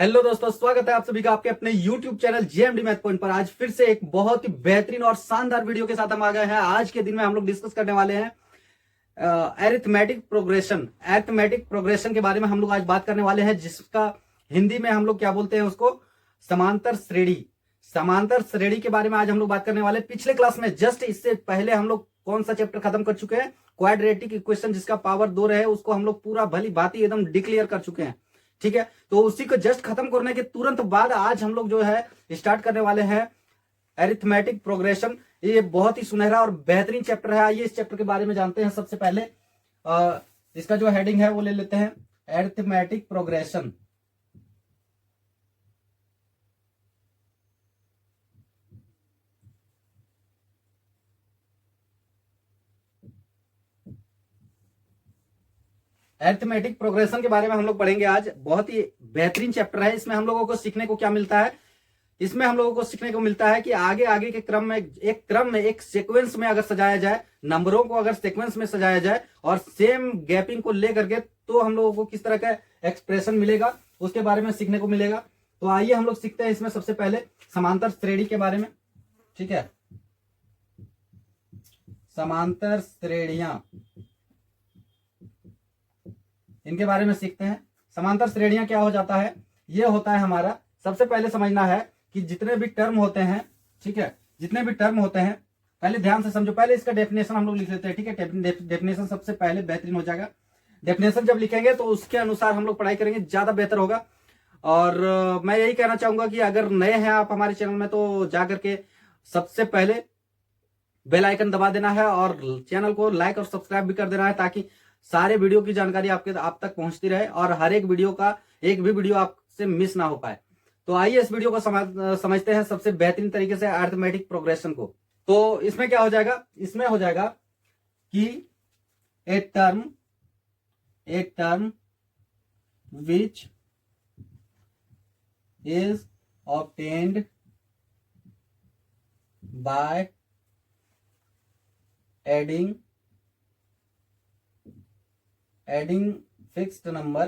Hello दोस्तों, स्वागत है आप सभी का आपके अपने YouTube channel JMD math point पर। आज फिर से एक बहुत ही बेहतरीन और शानदार वीडियो के साथ हम आ गए हैं। आज के दिन में हम लोग डिस्कस करने वाले हैं अरिथमेटिक प्रोग्रेशन के बारे में हम लोग आज बात करने वाले हैं, जिसका हिंदी में हम लोग क्या बोलते हैं, उसको समांतर श्रेणी। समांतर श्रेणी के बारे में आज हम लोग बात करने वाले हैं। पिछले क्लास में जस्ट इससे पहले हम लोग कौन सा चैप्टर खत्म कर चुके हैं, क्वाड्रेटिक इक्वेशन जिसका पावर 2 रहे, उसको हम लोग पूरा भली भांति एकदम डिक्लेयर कर चुके हैं। ठीक है, तो उसी को जस्ट खत्म करने के तुरंत बाद आज हम लोग जो है स्टार्ट करने वाले हैं अरिथमेटिक प्रोग्रेशन। ये बहुत ही सुनहरा और बेहतरीन चैप्टर है। आइए इस चैप्टर के बारे में जानते हैं। सबसे पहले इसका जो हेडिंग है वो ले लेते हैं, अरिथमेटिक प्रोग्रेशन। अरिथमेटिक प्रोग्रेशन के बारे में हम लोग पढ़ेंगे आज। बहुत ही बेहतरीन चैप्टर है। इसमें हम लोगों को सीखने को क्या मिलता है, इसमें हम लोगों को सीखने को मिलता है कि आगे आगे के क्रम में एक सीक्वेंस में अगर सजाया जाए, नंबरों को अगर सीक्वेंस में सजाया जाए और सेम गैपिंग को लेकर के, तो हम लोगों को किस तरह का एक्सप्रेशन मिलेगा उसके बारे में सीखने को मिलेगा। तो आइए हम लोग सीखते हैं इसमें सबसे पहले समांतर श्रेणी के बारे में। ठीक है, समांतर श्रेणियां, इनके बारे में सीखते हैं। समांतर श्रेणियां क्या हो जाता है, ये होता है हमारा, सबसे पहले समझना है कि जितने भी टर्म होते हैं, ठीक है, जितने भी टर्म होते हैं, पहले ध्यान से समझो। पहले इसका डेफिनेशन हम लोग लिख लेते हैं। ठीक है, डेफिनेशन सबसे पहले बेहतरीन हो जाएगा। डेफिनेशन जब लिखेंगे तो उसके अनुसार हम लोग पढ़ाई करेंगे, ज्यादा बेहतर होगा। और मैं यही कहना चाहूंगा कि अगर नए हैं आप हमारे चैनल में, तो जाकर के सबसे पहले बेल आइकन दबा देना है और चैनल को लाइक और सब्सक्राइब भी कर देना है, ताकि सारे वीडियो की जानकारी आप तक पहुंचती रहे और हर एक वीडियो का एक भी वीडियो आपसे मिस ना हो पाए। तो आइए इस वीडियो को समझते हैं सबसे बेहतरीन तरीके से, अरिथमेटिक प्रोग्रेशन को। तो इसमें क्या हो जाएगा, इसमें हो जाएगा कि a term which is obtained by adding fixed number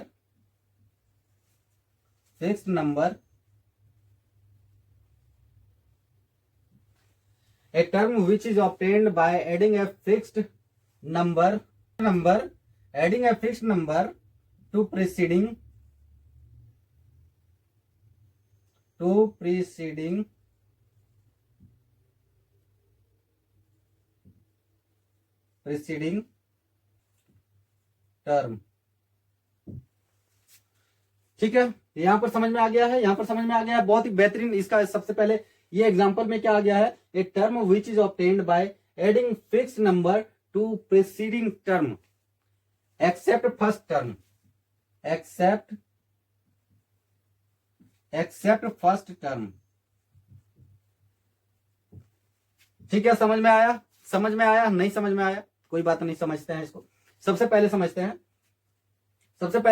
a term which is obtained by adding a fixed number to preceding term. ठीक है, यहां पर समझ में आ गया है, यहां पर समझ में आ गया है। बहुत ही बेहतरीन। इसका सबसे पहले ये एग्जांपल में क्या आ गया है, a term which is obtained by adding fixed number two preceding term accept first term, accept first term. ठीक है, समझ में आया, नहीं समझ में आया कोई बात नहीं, समझते हैं इसको। सबसे पहले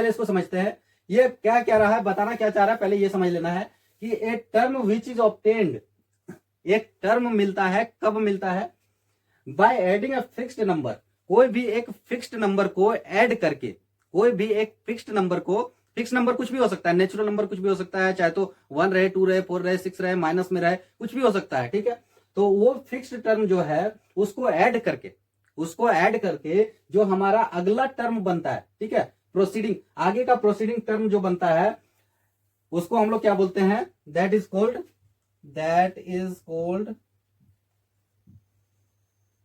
इसको समझते हैं। ये क्या कह रहा है, बताना क्या चाह रहा है, पहले ये समझ लेना है कि एक टर्म विच इज ऑब्टेन्ड, एक टर्म मिलता है, कब मिलता है, by adding a fixed number. कोई भी एक फिक्स्ड नंबर को ऐड करके, कोई भी एक फिक्स्ड नंबर को, फिक्स्ड नंबर कुछ भी हो सकता है, नेचुरल नंबर कुछ भी हो सकता है, चाहे तो 1 रहे, 2 रहे, 4 रहे, 6 रहे, माइनस में रहे, कुछ भी हो सकता है। ठीक है, तो वो फिक्स्ड टर्म जो है उसको ऐड करके जो हमारा अगला टर्म बनता है, ठीक है, प्रोसीडिंग, आगे का प्रोसीडिंग टर्म जो बनता है, उसको हम लोग क्या बोलते हैं, दैट इज कोल्ड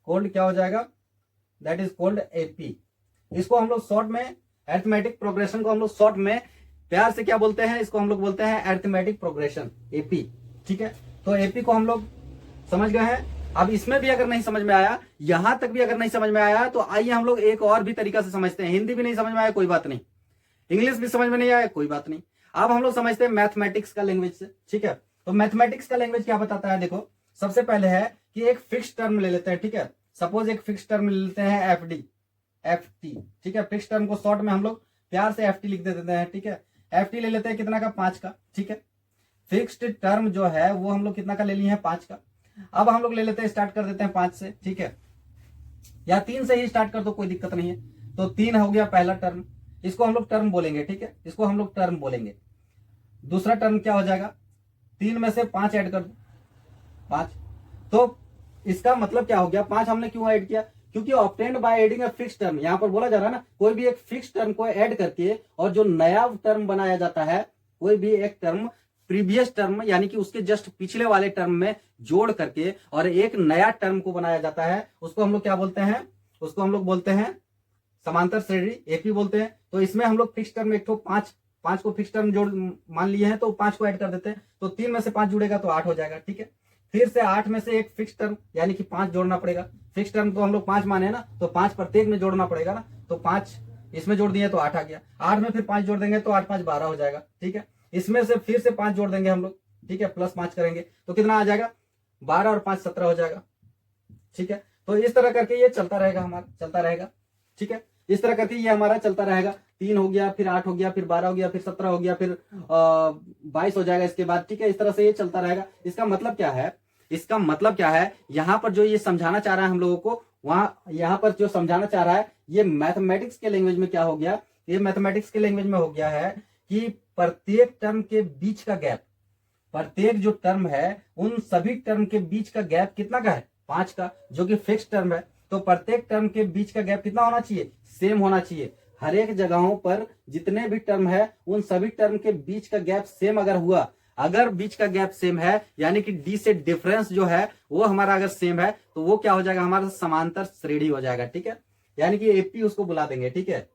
क्या हो जाएगा, दैट इज कोल्ड एपी। इसको हम लोग शॉर्ट में, अरिथमेटिक प्रोग्रेशन को हम लोग शॉर्ट में प्यार से क्या बोलते हैं, इसको हम लोग बोलते हैं अरिथमेटिक प्रोग्रेशन, एपी। ठीक है, तो एपी को हम लोग समझ गए हैं। अब इसमें भी अगर नहीं समझ में आया, यहां तक भी अगर नहीं समझ में आया, तो आइए हम लोग एक और भी तरीका से समझते हैं। हिंदी भी नहीं समझ में आया कोई बात नहीं, इंग्लिश भी समझ में नहीं आया कोई बात नहीं, अब हम लोग समझते हैं मैथमेटिक्स का लैंग्वेज से। ठीक है, तो मैथमेटिक्स का लैंग्वेज क्या बताता है, देखो सबसे पहले है कि एक फिक्स्ड टर्म ले लेते हैं। ठीक है, सपोज एक फिक्स्ड टर्म ले लेते हैं एफटी। ठीक है, फिक्स्ड टर्म को शॉर्ट में हम लोग प्यार से एफटी लिख देते हैं। ठीक है, एफटी ले लेते हैं कितना का, 5 का। ठीक है, फिक्स्ड टर्म जो है वो हम लोग कितना का ले लिए हैं, 5 का। अब हम लोग ले लेते हैं, स्टार्ट कर देते हैं 5 से। ठीक है, या 3 से ही स्टार्ट कर दो, कोई दिक्कत नहीं है। तो 3 हो गया पहला टर्म, इसको हम लोग टर्म बोलेंगे। ठीक है, इसको हम लोग टर्म बोलेंगे। दूसरा टर्म क्या हो जाएगा, 3 में से 5 ऐड कर दो, 5। तो इसका मतलब क्या हो गया, 5 हमने क्यों ऐड किया, क्योंकि obtained by adding a fix term, यहां पर बोला जा रहा है ना, कोई भी एक फिक्स टर्म को ऐड करके और जो नया टर्म बनाया जाता है, कोई भी एक टर्म प्रीवियस टर्म यानी कि उसके जस्ट पिछले वाले टर्म में जोड़ करके और एक नया टर्म को बनाया जाता है, उसको हम लोग क्या बोलते हैं, उसको हम लोग बोलते हैं समांतर श्रेणी, एपी बोलते हैं। तो इसमें हम लोग फिक्स टर्म एक तो 5 को फिक्स टर्म जोड़ मान लिए हैं, तो 5 को ऐड कर देते हैं, तो 3 में से 5 जुड़ेगा तो 8 हो जाएगा, ठीक है। फिर से 8 में से एक फिक्स टर्म यानी कि 5 जोड़ना पड़ेगा, फिक्स टर्म तो हम लोग 5 माने ना, तो 5 प्रत्येक में जोड़ना पड़ेगा ना, तो 5 इसमें जोड़ दिए तो 8 आ गया, 8 में फिर 5 जोड़ देंगे तो 8 5 12 हो जाएगा, ठीक है। इसमें से फिर से 5 जोड़ देंगे हम लोग, ठीक है, प्लस 5 करेंगे तो कितना आ जाएगा, 12 और 5 17 हो जाएगा, ठीक है। तो इस तरह करके ये चलता रहेगा, हमारा चलता रहेगा, ठीक है। इस तरह करके ये हमारा चलता रहेगा, 3 हो गया, फिर 8 हो गया, फिर 12 हो गया, फिर 17 हो गया, फिर 22 हो जाएगा इसके बाद, ठीक है। इस तरह से ये चलता रहेगा। इसका मतलब क्या है, इसका मतलब क्या है, यहां पर जो ये समझाना चाह रहा है हम लोगों को, वहां यहां पर जो समझाना चाह रहा है, ये मैथमेटिक्स के लैंग्वेज में क्या हो गया, ये मैथमेटिक्स के लैंग्वेज में हो गया है कि प्रत्येक टर्म के बीच का गैप, प्रत्येक जो टर्म है उन सभी टर्म के बीच का गैप कितना का है, 5 का, जो कि फिक्स टर्म है। तो प्रत्येक टर्म के बीच का गैप कितना होना चाहिए, सेम होना चाहिए। हर एक जगहों पर जितने भी टर्म है उन सभी टर्म के बीच का गैप सेम अगर हुआ, अगर बीच का गैप सेम है यानी कि डी से डिफरेंस जो है वो हमारा अगर सेम है, तो वो क्या हो जाएगा, हमारा समांतर श्रेणी हो जाएगा, ठीक है। यानी कि एपी उसको बुला देंगे, ठीक है।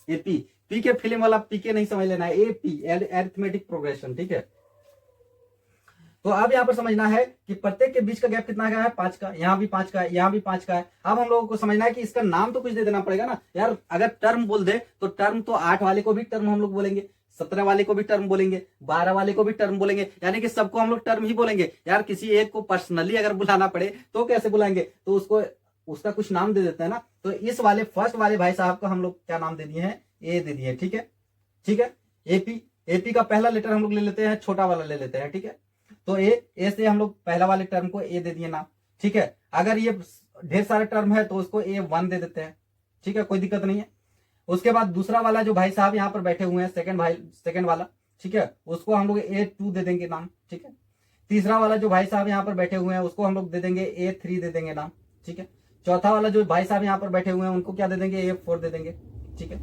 एपी, पी के फिल्म वाला पी के नहीं समझ लेना है, एपी अरिथमेटिक प्रोग्रेशन, ठीक है। तो अब यहां पर समझना है कि प्रत्येक के बीच का गैप कितना का है, 5 का, यहां भी 5 का है, यहां भी 5 का है। अब हम लोगों को समझना है कि इसका नाम तो कुछ दे देना पड़ेगा ना यार। अगर टर्म बोल दे तो टर्म तो 8 वाले को भी टर्म हम लोग बोलेंगे, 17 वाले को भी टर्म बोलेंगे, 12 वाले को भी टर्म बोलेंगे, यानी कि सबको हम लोग टर्म ही बोलेंगे यार। किसी एक को पर्सनली अगर बुलाना पड़े तो कैसे बुलाएंगे, तो उसको उसका कुछ नाम दे देते हैं ना। तो इस वाले फर्स्ट वाले भाई साहब का हम लोग क्या नाम दे दिए हैं, ए दे दिए, ठीक है, ठीक है। एपी, एपी का पहला लेटर हम लोग ले लेते हैं, छोटा वाला ले लेते हैं, ठीक है। तो ए से हम लोग पहला वाले टर्म को ए दे दिए नाम, ठीक है। अगर ये ढेर सारे टर्म है तो उसको A1 दे देते हैं, ठीक है, कोई दिक्कत नहीं है। उसके बाद दूसरा वाला जो भाई साहब यहाँ पर बैठे हुए हैं, सेकंड वाला, ठीक है, उसको हम लोग A2 दे देंगे नाम, ठीक है। तीसरा वाला जो भाई साहब यहाँ पर बैठे हुए हैं उसको हम लोग दे देंगे A3 दे देंगे नाम, ठीक है। चौथा वाला जो भाई साहब यहाँ पर बैठे हुए हैं उनको क्या दे देंगे, A4 दे देंगे, ठीक है।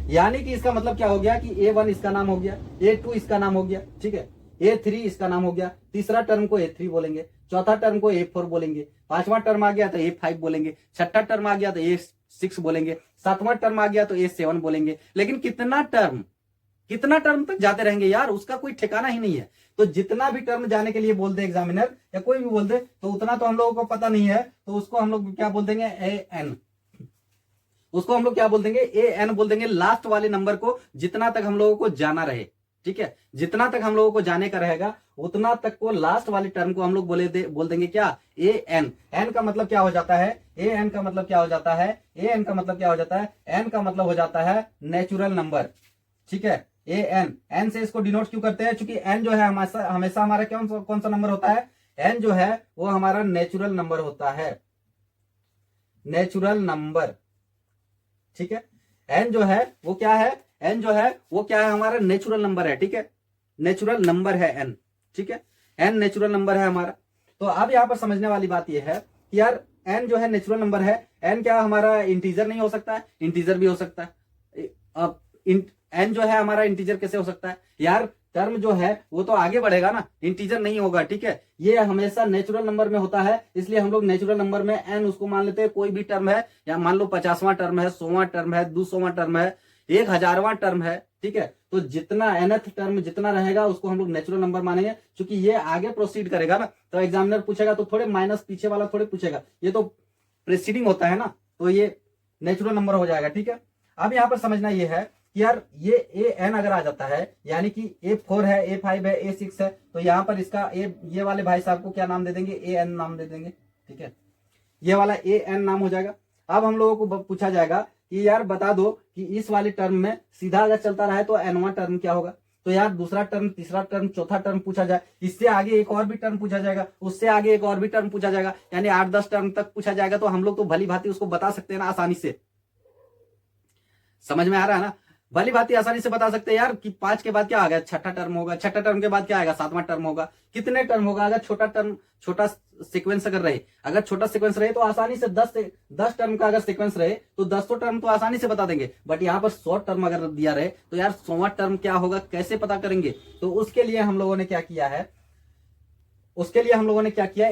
यानी कि इसका मतलब क्या हो गया कि A1 इसका नाम हो गया, A2 इसका नाम हो गया, ठीक है, A3 इसका नाम हो गया। तीसरा टर्म को A3 बोलेंगे, चौथा टर्म को A4 बोलेंगे, पांचवा टर्म आ गया तो A5 बोलेंगे, छठा टर्म आ गया तो A6 बोलेंगे, सातवां टर्म आ गया तो A7 बोलेंगे। लेकिन कितना टर्म तक जाते रहेंगे यार, उसका कोई ठिकाना ही नहीं है। तो जितना भी टर्म जाने के लिए बोल दे एग्जामिनर या कोई भी बोल दे तो उतना तो हम लोगों को पता नहीं है, तो उसको हम लोग क्या बोल देंगे, AN, उसको हम लोग क्या बोल देंगे, AN बोल देंगे। लास्ट वाले नंबर को जितना तक हम लोगों को जाना रहे, ठीक है, जितना तक हम लोगों को जाने का रहेगा उतना तक को लास्ट वाले टर्म को हम लोग बोल देंगे क्या, AN। एन का मतलब क्या हो जाता है, AN का मतलब क्या हो जाता है, AN का मतलब क्या हो जाता है, एन का मतलब हो जाता है नेचुरल नंबर, ठीक है। एन से इसको डिनोट क्यों करते हैं, क्योंकि एन जो है हमेशा हमारा कौन सा नंबर होता है, एन जो है वो हमारा नेचुरल नंबर होता है, नेचुरल नंबर, ठीक है। एन जो है वो क्या है, एन जो है वो क्या है, हमारा नेचुरल नंबर है, ठीक है, नेचुरल नंबर है एन, ठीक है, एन नेचुरल नंबर है हमारा। तो अब यहां पर समझने वाली बात यह है कि यार एन जो है नेचुरल नंबर है, एन क्या हमारा इंटीजर नहीं हो सकता है, इंटीजर भी हो सकता है। अब एन जो है हमारा इंटीजर कैसे हो सकता है यार, टर्म जो है वो तो आगे बढ़ेगा ना, इंटीजर नहीं होगा, ठीक है। ये हमेशा नेचुरल नंबर में होता है, इसलिए हम लोग नेचुरल नंबर में एन उसको मान लेते हैं। कोई भी टर्म है, या मान लो 50वां टर्म है, 100वां टर्म है, 200वां टर्म है, 1000वां टर्म है, ठीक है। तो जितना nth टर्म जितना रहेगा उसको हम लोग नेचुरल नंबर मानेंगे, क्योंकि ये आगे प्रोसीड करेगा ना, तो एग्जामिनर पूछेगा तो थोड़े माइनस पीछे वाला थोड़े पूछेगा, ये तो प्रेसीडिंग होता है ना, तो ये नेचुरल नंबर हो जाएगा, ठीक है। अब यहाँ पर समझना ये है कि यार ये AN अगर आ जाता है, यानी कि A4 है, A5 है, A6 है, तो यहाँ पर इसका ये वाले भाई साहब को क्या नाम दे देंगे, AN नाम दे देंगे, ठीक है, ये वाला AN नाम हो जाएगा। अब हम लोगों को पूछा जाएगा कि यार बता दो कि इस वाले टर्म में सीधा अगर चलता रहा है तो Nवां टर्म क्या होगा। तो यार दूसरा टर्म, तीसरा टर्म, चौथा टर्म पूछा जाए, इससे आगे एक और भी टर्म पूछा जाएगा, उससे आगे एक और भी टर्म पूछा जाएगा, यानी 8-10 टर्म तक पूछा जाएगा, तो हम लोग तो भली भांति उसको बता सकते हैं ना आसानी से। समझ में आ रहा है ना, भली भांति आसानी से बता सकते हैं यार कि 5 के बाद क्या आ गया, छठा टर्म होगा, छठा टर्म के बाद क्या आएगा, 7वां टर्म होगा, कितने टर्म होगा। अगर छोटा सीक्वेंस अगर रहे, अगर छोटा सीक्वेंस रहे तो आसानी से 10 टर्म का अगर सीक्वेंस रहे तो 10 टर्म तो आसानी से बता देंगे। बट यहाँ पर 100 टर्म अगर दिया रहे तो यार 100वां टर्म क्या होगा, कैसे पता करेंगे। तो उसके लिए हम लोगों ने क्या किया है,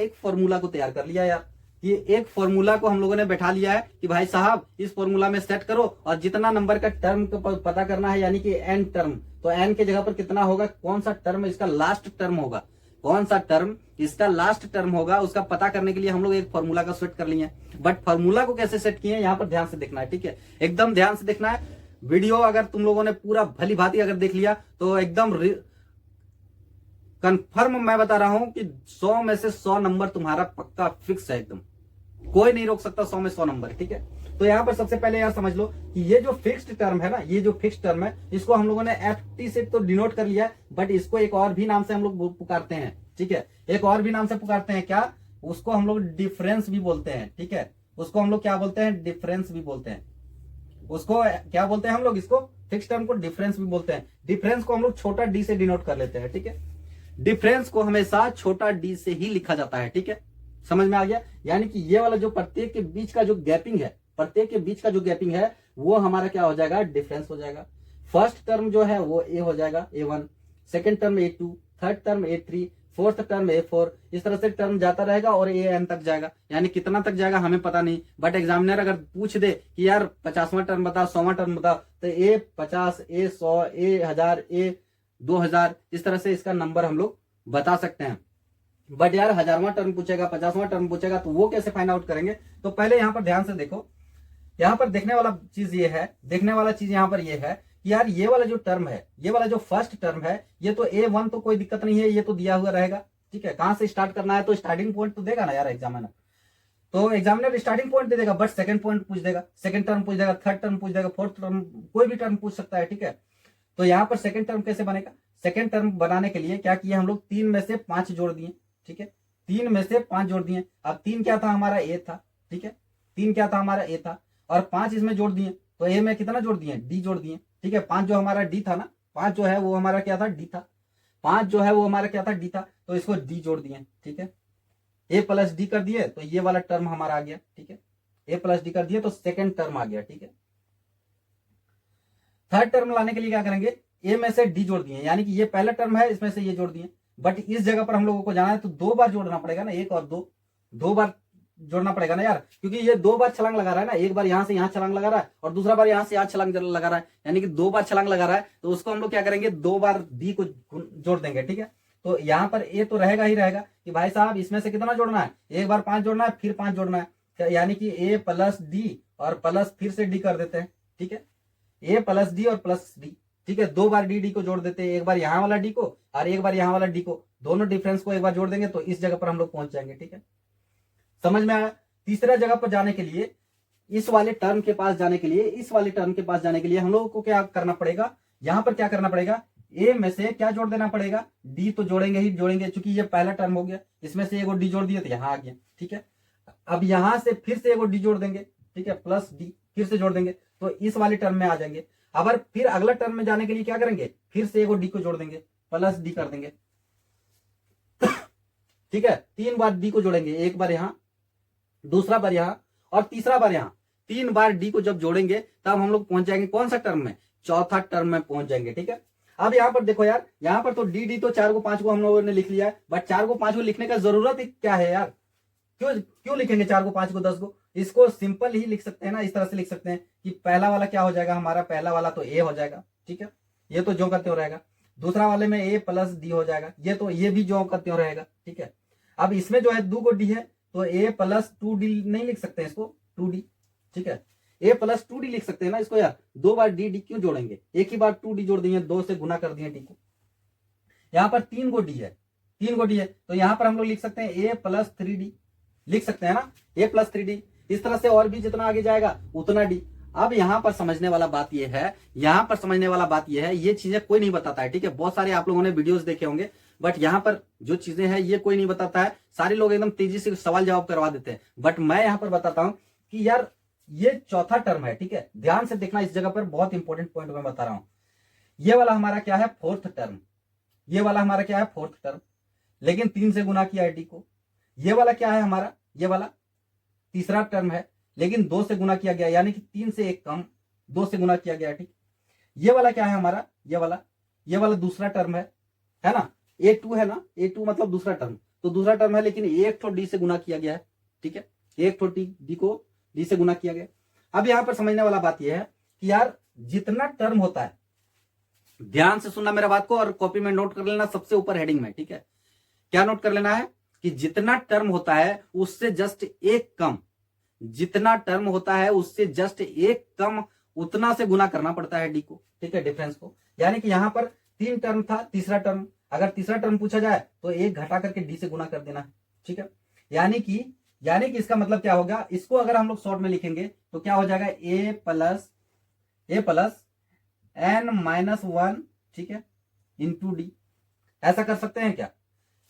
एक फॉर्मूला को तैयार कर लिया यार। ये एक फॉर्मूला को हम लोगों ने बैठा लिया है कि भाई साहब इस फॉर्मूला में सेट करो और जितना नंबर का टर्म को पता करना है, यानी कि n टर्म, तो n के जगह पर कितना होगा, कौन सा टर्म इसका लास्ट टर्म होगा, कौन सा टर्म इसका लास्ट टर्म होगा, उसका पता करने के लिए हम लोग एक फॉर्मूला का सेट कर लिए हैं। बट फॉर्मूला को कैसे सेट किए यहाँ पर ध्यान से देखना है, ठीक है, एकदम ध्यान से देखना है। वीडियो अगर तुम लोगों ने पूरा भली भांति अगर देख लिया तो एकदम कंफर्म मैं बता रहा हूं कि 100 में से 100 नंबर तुम्हारा पक्का फिक्स है, एकदम कोई नहीं रोक सकता 100 में 100 नंबर, ठीक है। तो यहाँ पर सबसे पहले यार समझ लो कि ये जो फिक्स्ड टर्म है ना, ये जो फिक्स्ड टर्म है, इसको हम लोगों ने FT से तो डिनोट कर लिया है, बट इसको एक और भी नाम से हम लोग पुकारते हैं, ठीक है, एक और भी नाम से पुकारते हैं, क्या, उसको हम लोग डिफरेंस भी बोलते हैं, ठीक है, उसको हम लोग क्या बोलते हैं, डिफरेंस भी बोलते हैं। उसको क्या बोलते हैं हम लोग, इसको फिक्स्ड टर्म को डिफरेंस भी बोलते हैं। डिफरेंस को हम लोग छोटा डी से डिनोट कर लेते हैं, ठीक है, डिफरेंस को हमेशा छोटा डी से ही लिखा जाता है, ठीक है, समझ में आ गया। यानी कि ये वाला जो प्रत्येक के बीच का जो गैपिंग है, प्रत्येक के बीच का जो गैपिंग है वो हमारा क्या हो जाएगा, डिफरेंस हो जाएगा। फर्स्ट टर्म जो है वो ए हो जाएगा, A1, second term A2, third term A3, fourth term A4, इस तरह से टर्म जाता रहेगा और AN तक जाएगा। यानी कितना तक जाएगा हमें पता नहीं, बट एग्जामिनर अगर पूछ दे कि यार 50वां टर्म बता, 100वां टर्म बता, तो A50, A100, A1000, A2000, इस तरह से इसका नंबर हम लोग बता सकते हैं। बट यार 1000वां टर्म पूछेगा, 50वां टर्म पूछेगा, तो वो कैसे फाइंड आउट करेंगे। तो पहले यहाँ पर ध्यान से देखो, यहाँ पर देखने वाला चीज ये है, यहाँ पर ये है कि यार ये वाला जो टर्म है, ये वाला जो फर्स्ट टर्म है, ये तो A1 तो कोई दिक्कत नहीं है, ये तो दिया हुआ रहेगा, ठीक है। कहां से स्टार्ट करना है, तो स्टार्टिंग पॉइंट तो देगा ना यार एग्जामिनर, तो एग्जामिनर स्टार्टिंग पॉइंट दे देगा, बट सेकंड पॉइंट पूछ देगा, सेकंड टर्म पूछ देगा, थर्ड टर्म पूछ देगा, फोर्थ टर्म, कोई भी टर्म पूछ सकता है, ठीक है। तो यहाँ पर सेकंड टर्म कैसे बनेगा, सेकंड टर्म बनाने के लिए क्या किया हम लोग, 3 में से 5 जोड़ दिए, ठीक है, 3 में से 5 जोड़ दिए। अब 3 क्या था हमारा, A था, ठीक है, 3 क्या था हमारा, A था, और 5 इसमें जोड़ दिए, तो A में कितना जोड़ दिए, D जोड़ दिए, ठीक है। 5 जो हमारा D था ना, 5 जो है वो हमारा क्या था, D था, 5 जो है वो हमारा क्या था, D था, तो इसको D जोड़ दिए, ठीक है, A प्लस D कर दिए, तो ये वाला टर्म हमारा आ गया, ठीक है, A प्लस D कर दिए तो सेकेंड टर्म आ गया, ठीक है। थर्ड टर्म लाने के लिए क्या करेंगे, A में से D जोड़ दिए, यानी कि ये पहला टर्म है, इसमें से ये जोड़ दिए, बट इस जगह पर हम लोगों को जाना है तो 2 बार जोड़ना पड़ेगा ना, 1 और 2 बार जोड़ना पड़ेगा ना यार, क्योंकि ये 2 बार छलांग लगा रहा है ना, एक बार यहां से यहां छलांग लगा रहा है और दूसरा बार यहां से यहां छलांग लगा रहा है, यानी कि 2 बार छलांग लगा रहा है। तो उसको हम लोग क्या करेंगे, 2 बार D को जोड़ देंगे, ठीक है। तो यहाँ पर A तो रहेगा ही रहेगा कि भाई साहब इसमें से कितना जोड़ना है, एक बार 5 जोड़ना है, फिर 5 जोड़ना है, यानी कि A प्लस D और प्लस फिर से D कर देते हैं, ठीक है, A प्लस D और प्लस D, ठीक है, 2 बार D को जोड़ देते हैं, एक बार यहाँ वाला D को और एक बार यहाँ वाला D को, दोनों डिफरेंस को एक बार जोड़ देंगे तो इस जगह पर हम लोग पहुंच जाएंगे, ठीक है, समझ में आया। तीसरा जगह पर जाने के लिए, इस वाले टर्म के पास जाने के लिए, इस वाले टर्म के पास जाने के लिए हम लोगों को क्या करना पड़ेगा, यहाँ पर क्या करना पड़ेगा, A में से क्या जोड़ देना पड़ेगा, D तो जोड़ेंगे ही जोड़ेंगे, क्योंकि ये पहला टर्म हो गया, इसमें से एगो D जोड़ दिया तो यहाँ आ गया, ठीक है। अब यहां से फिर से एगो D जोड़ देंगे, ठीक है, प्लस D फिर से जोड़ देंगे तो इस वाले टर्म में आ जाएंगे। अगर फिर अगला टर्म में जाने के लिए क्या करेंगे, फिर से एगो D को जोड़ देंगे, प्लस D कर देंगे, ठीक है, 3 बार D को जोड़ेंगे, एक बार यहां, दूसरा बार यहां और तीसरा बार यहां, 3 बार D को जब जोड़ेंगे तब हम लोग पहुंच जाएंगे कौन सा टर्म में, चौथा टर्म में पहुंच जाएंगे, ठीक है। अब यहाँ पर देखो यार, यहाँ पर तो D तो 4 को 5 को हम लोगों ने लिख लिया है, बट 4 को 5 को लिखने का जरूरत ही क्या है यार, क्यों लिखेंगे 4 को 5 को 10 को, इसको सिंपल ही लिख सकते हैं ना, इस तरह से लिख सकते हैं कि पहला वाला क्या हो जाएगा हमारा, पहला वाला तो A हो जाएगा, ठीक है, ये तो जो करते हो रहेगा, दूसरा वाले में A प्लस D हो जाएगा, ये भी जो करते हो रहेगा, ठीक है। अब इसमें जो है 2 को D है तो A प्लस 2D नहीं लिख सकते इसको, 2D, ठीक है, A प्लस 2D लिख सकते हैं ना इसको यार, 2 बार D क्यों जोड़ेंगे, एक ही बार 2D जोड़ दिए, 2 से गुना कर दिए D को। यहाँ पर 3 को D है, 3 को D है तो यहाँ पर हम लोग लिख सकते हैं A प्लस 3D, लिख सकते हैं ना, A प्लस 3D, इस तरह से और भी जितना आगे जाएगा उतना D। अब यहाँ पर समझने वाला बात यह है, यहाँ पर समझने वाला बात यह है, ये चीजें कोई नहीं बताता है, ठीक है, बहुत सारे आप लोगों ने वीडियोस देखे होंगे, बट यहाँ पर जो चीजें हैं ये कोई नहीं बताता है, सारे लोग एकदम तेजी से सवाल जवाब करवा देते हैं, बट मैं यहाँ पर बताता हूं कि यार ये चौथा टर्म है, ठीक है, ध्यान से देखना इस जगह पर, बहुत इंपॉर्टेंट पॉइंट मैं बता रहा हूं। ये वाला हमारा क्या है, फोर्थ टर्म। ये वाला हमारा क्या है, फोर्थ टर्म, लेकिन 3 से गुना किया है डी को। ये वाला क्या है हमारा, ये वाला तीसरा टर्म है, लेकिन 2 से गुना किया गया, यानी कि 3 से 1 कम, 2 से गुना किया गया, ठीक। ये वाला क्या है हमारा, ये वाला दूसरा टर्म है ना, A2 है ना, A2 मतलब दूसरा टर्म, तो दूसरा टर्म है, लेकिन एक तो डी से गुना किया गया है, ठीक है, एक तो डी को डी से गुना किया गया। अब यहां पर समझने वाला बात यह है कि यार जितना टर्म होता है, ध्यान से सुनना मेरा बात को, और कॉपी में नोट कर लेना सबसे ऊपर हेडिंग में, ठीक है। क्या नोट कर लेना है कि जितना टर्म होता है उससे जस्ट एक कम, जितना टर्म होता है उससे जस्ट एक कम, उतना से गुना करना पड़ता है डी को, ठीक है, डिफरेंस को। यानी कि यहां पर 3 टर्म था, तीसरा टर्म, अगर तीसरा टर्म पूछा जाए तो 1 घटा करके डी से गुना कर देना है, ठीक है। यानी कि इसका मतलब क्या होगा, इसको अगर हम लोग शॉर्ट में लिखेंगे तो क्या हो जाएगा, ए प्लस n-1, ठीक है, इंटू डी। ऐसा कर सकते हैं क्या,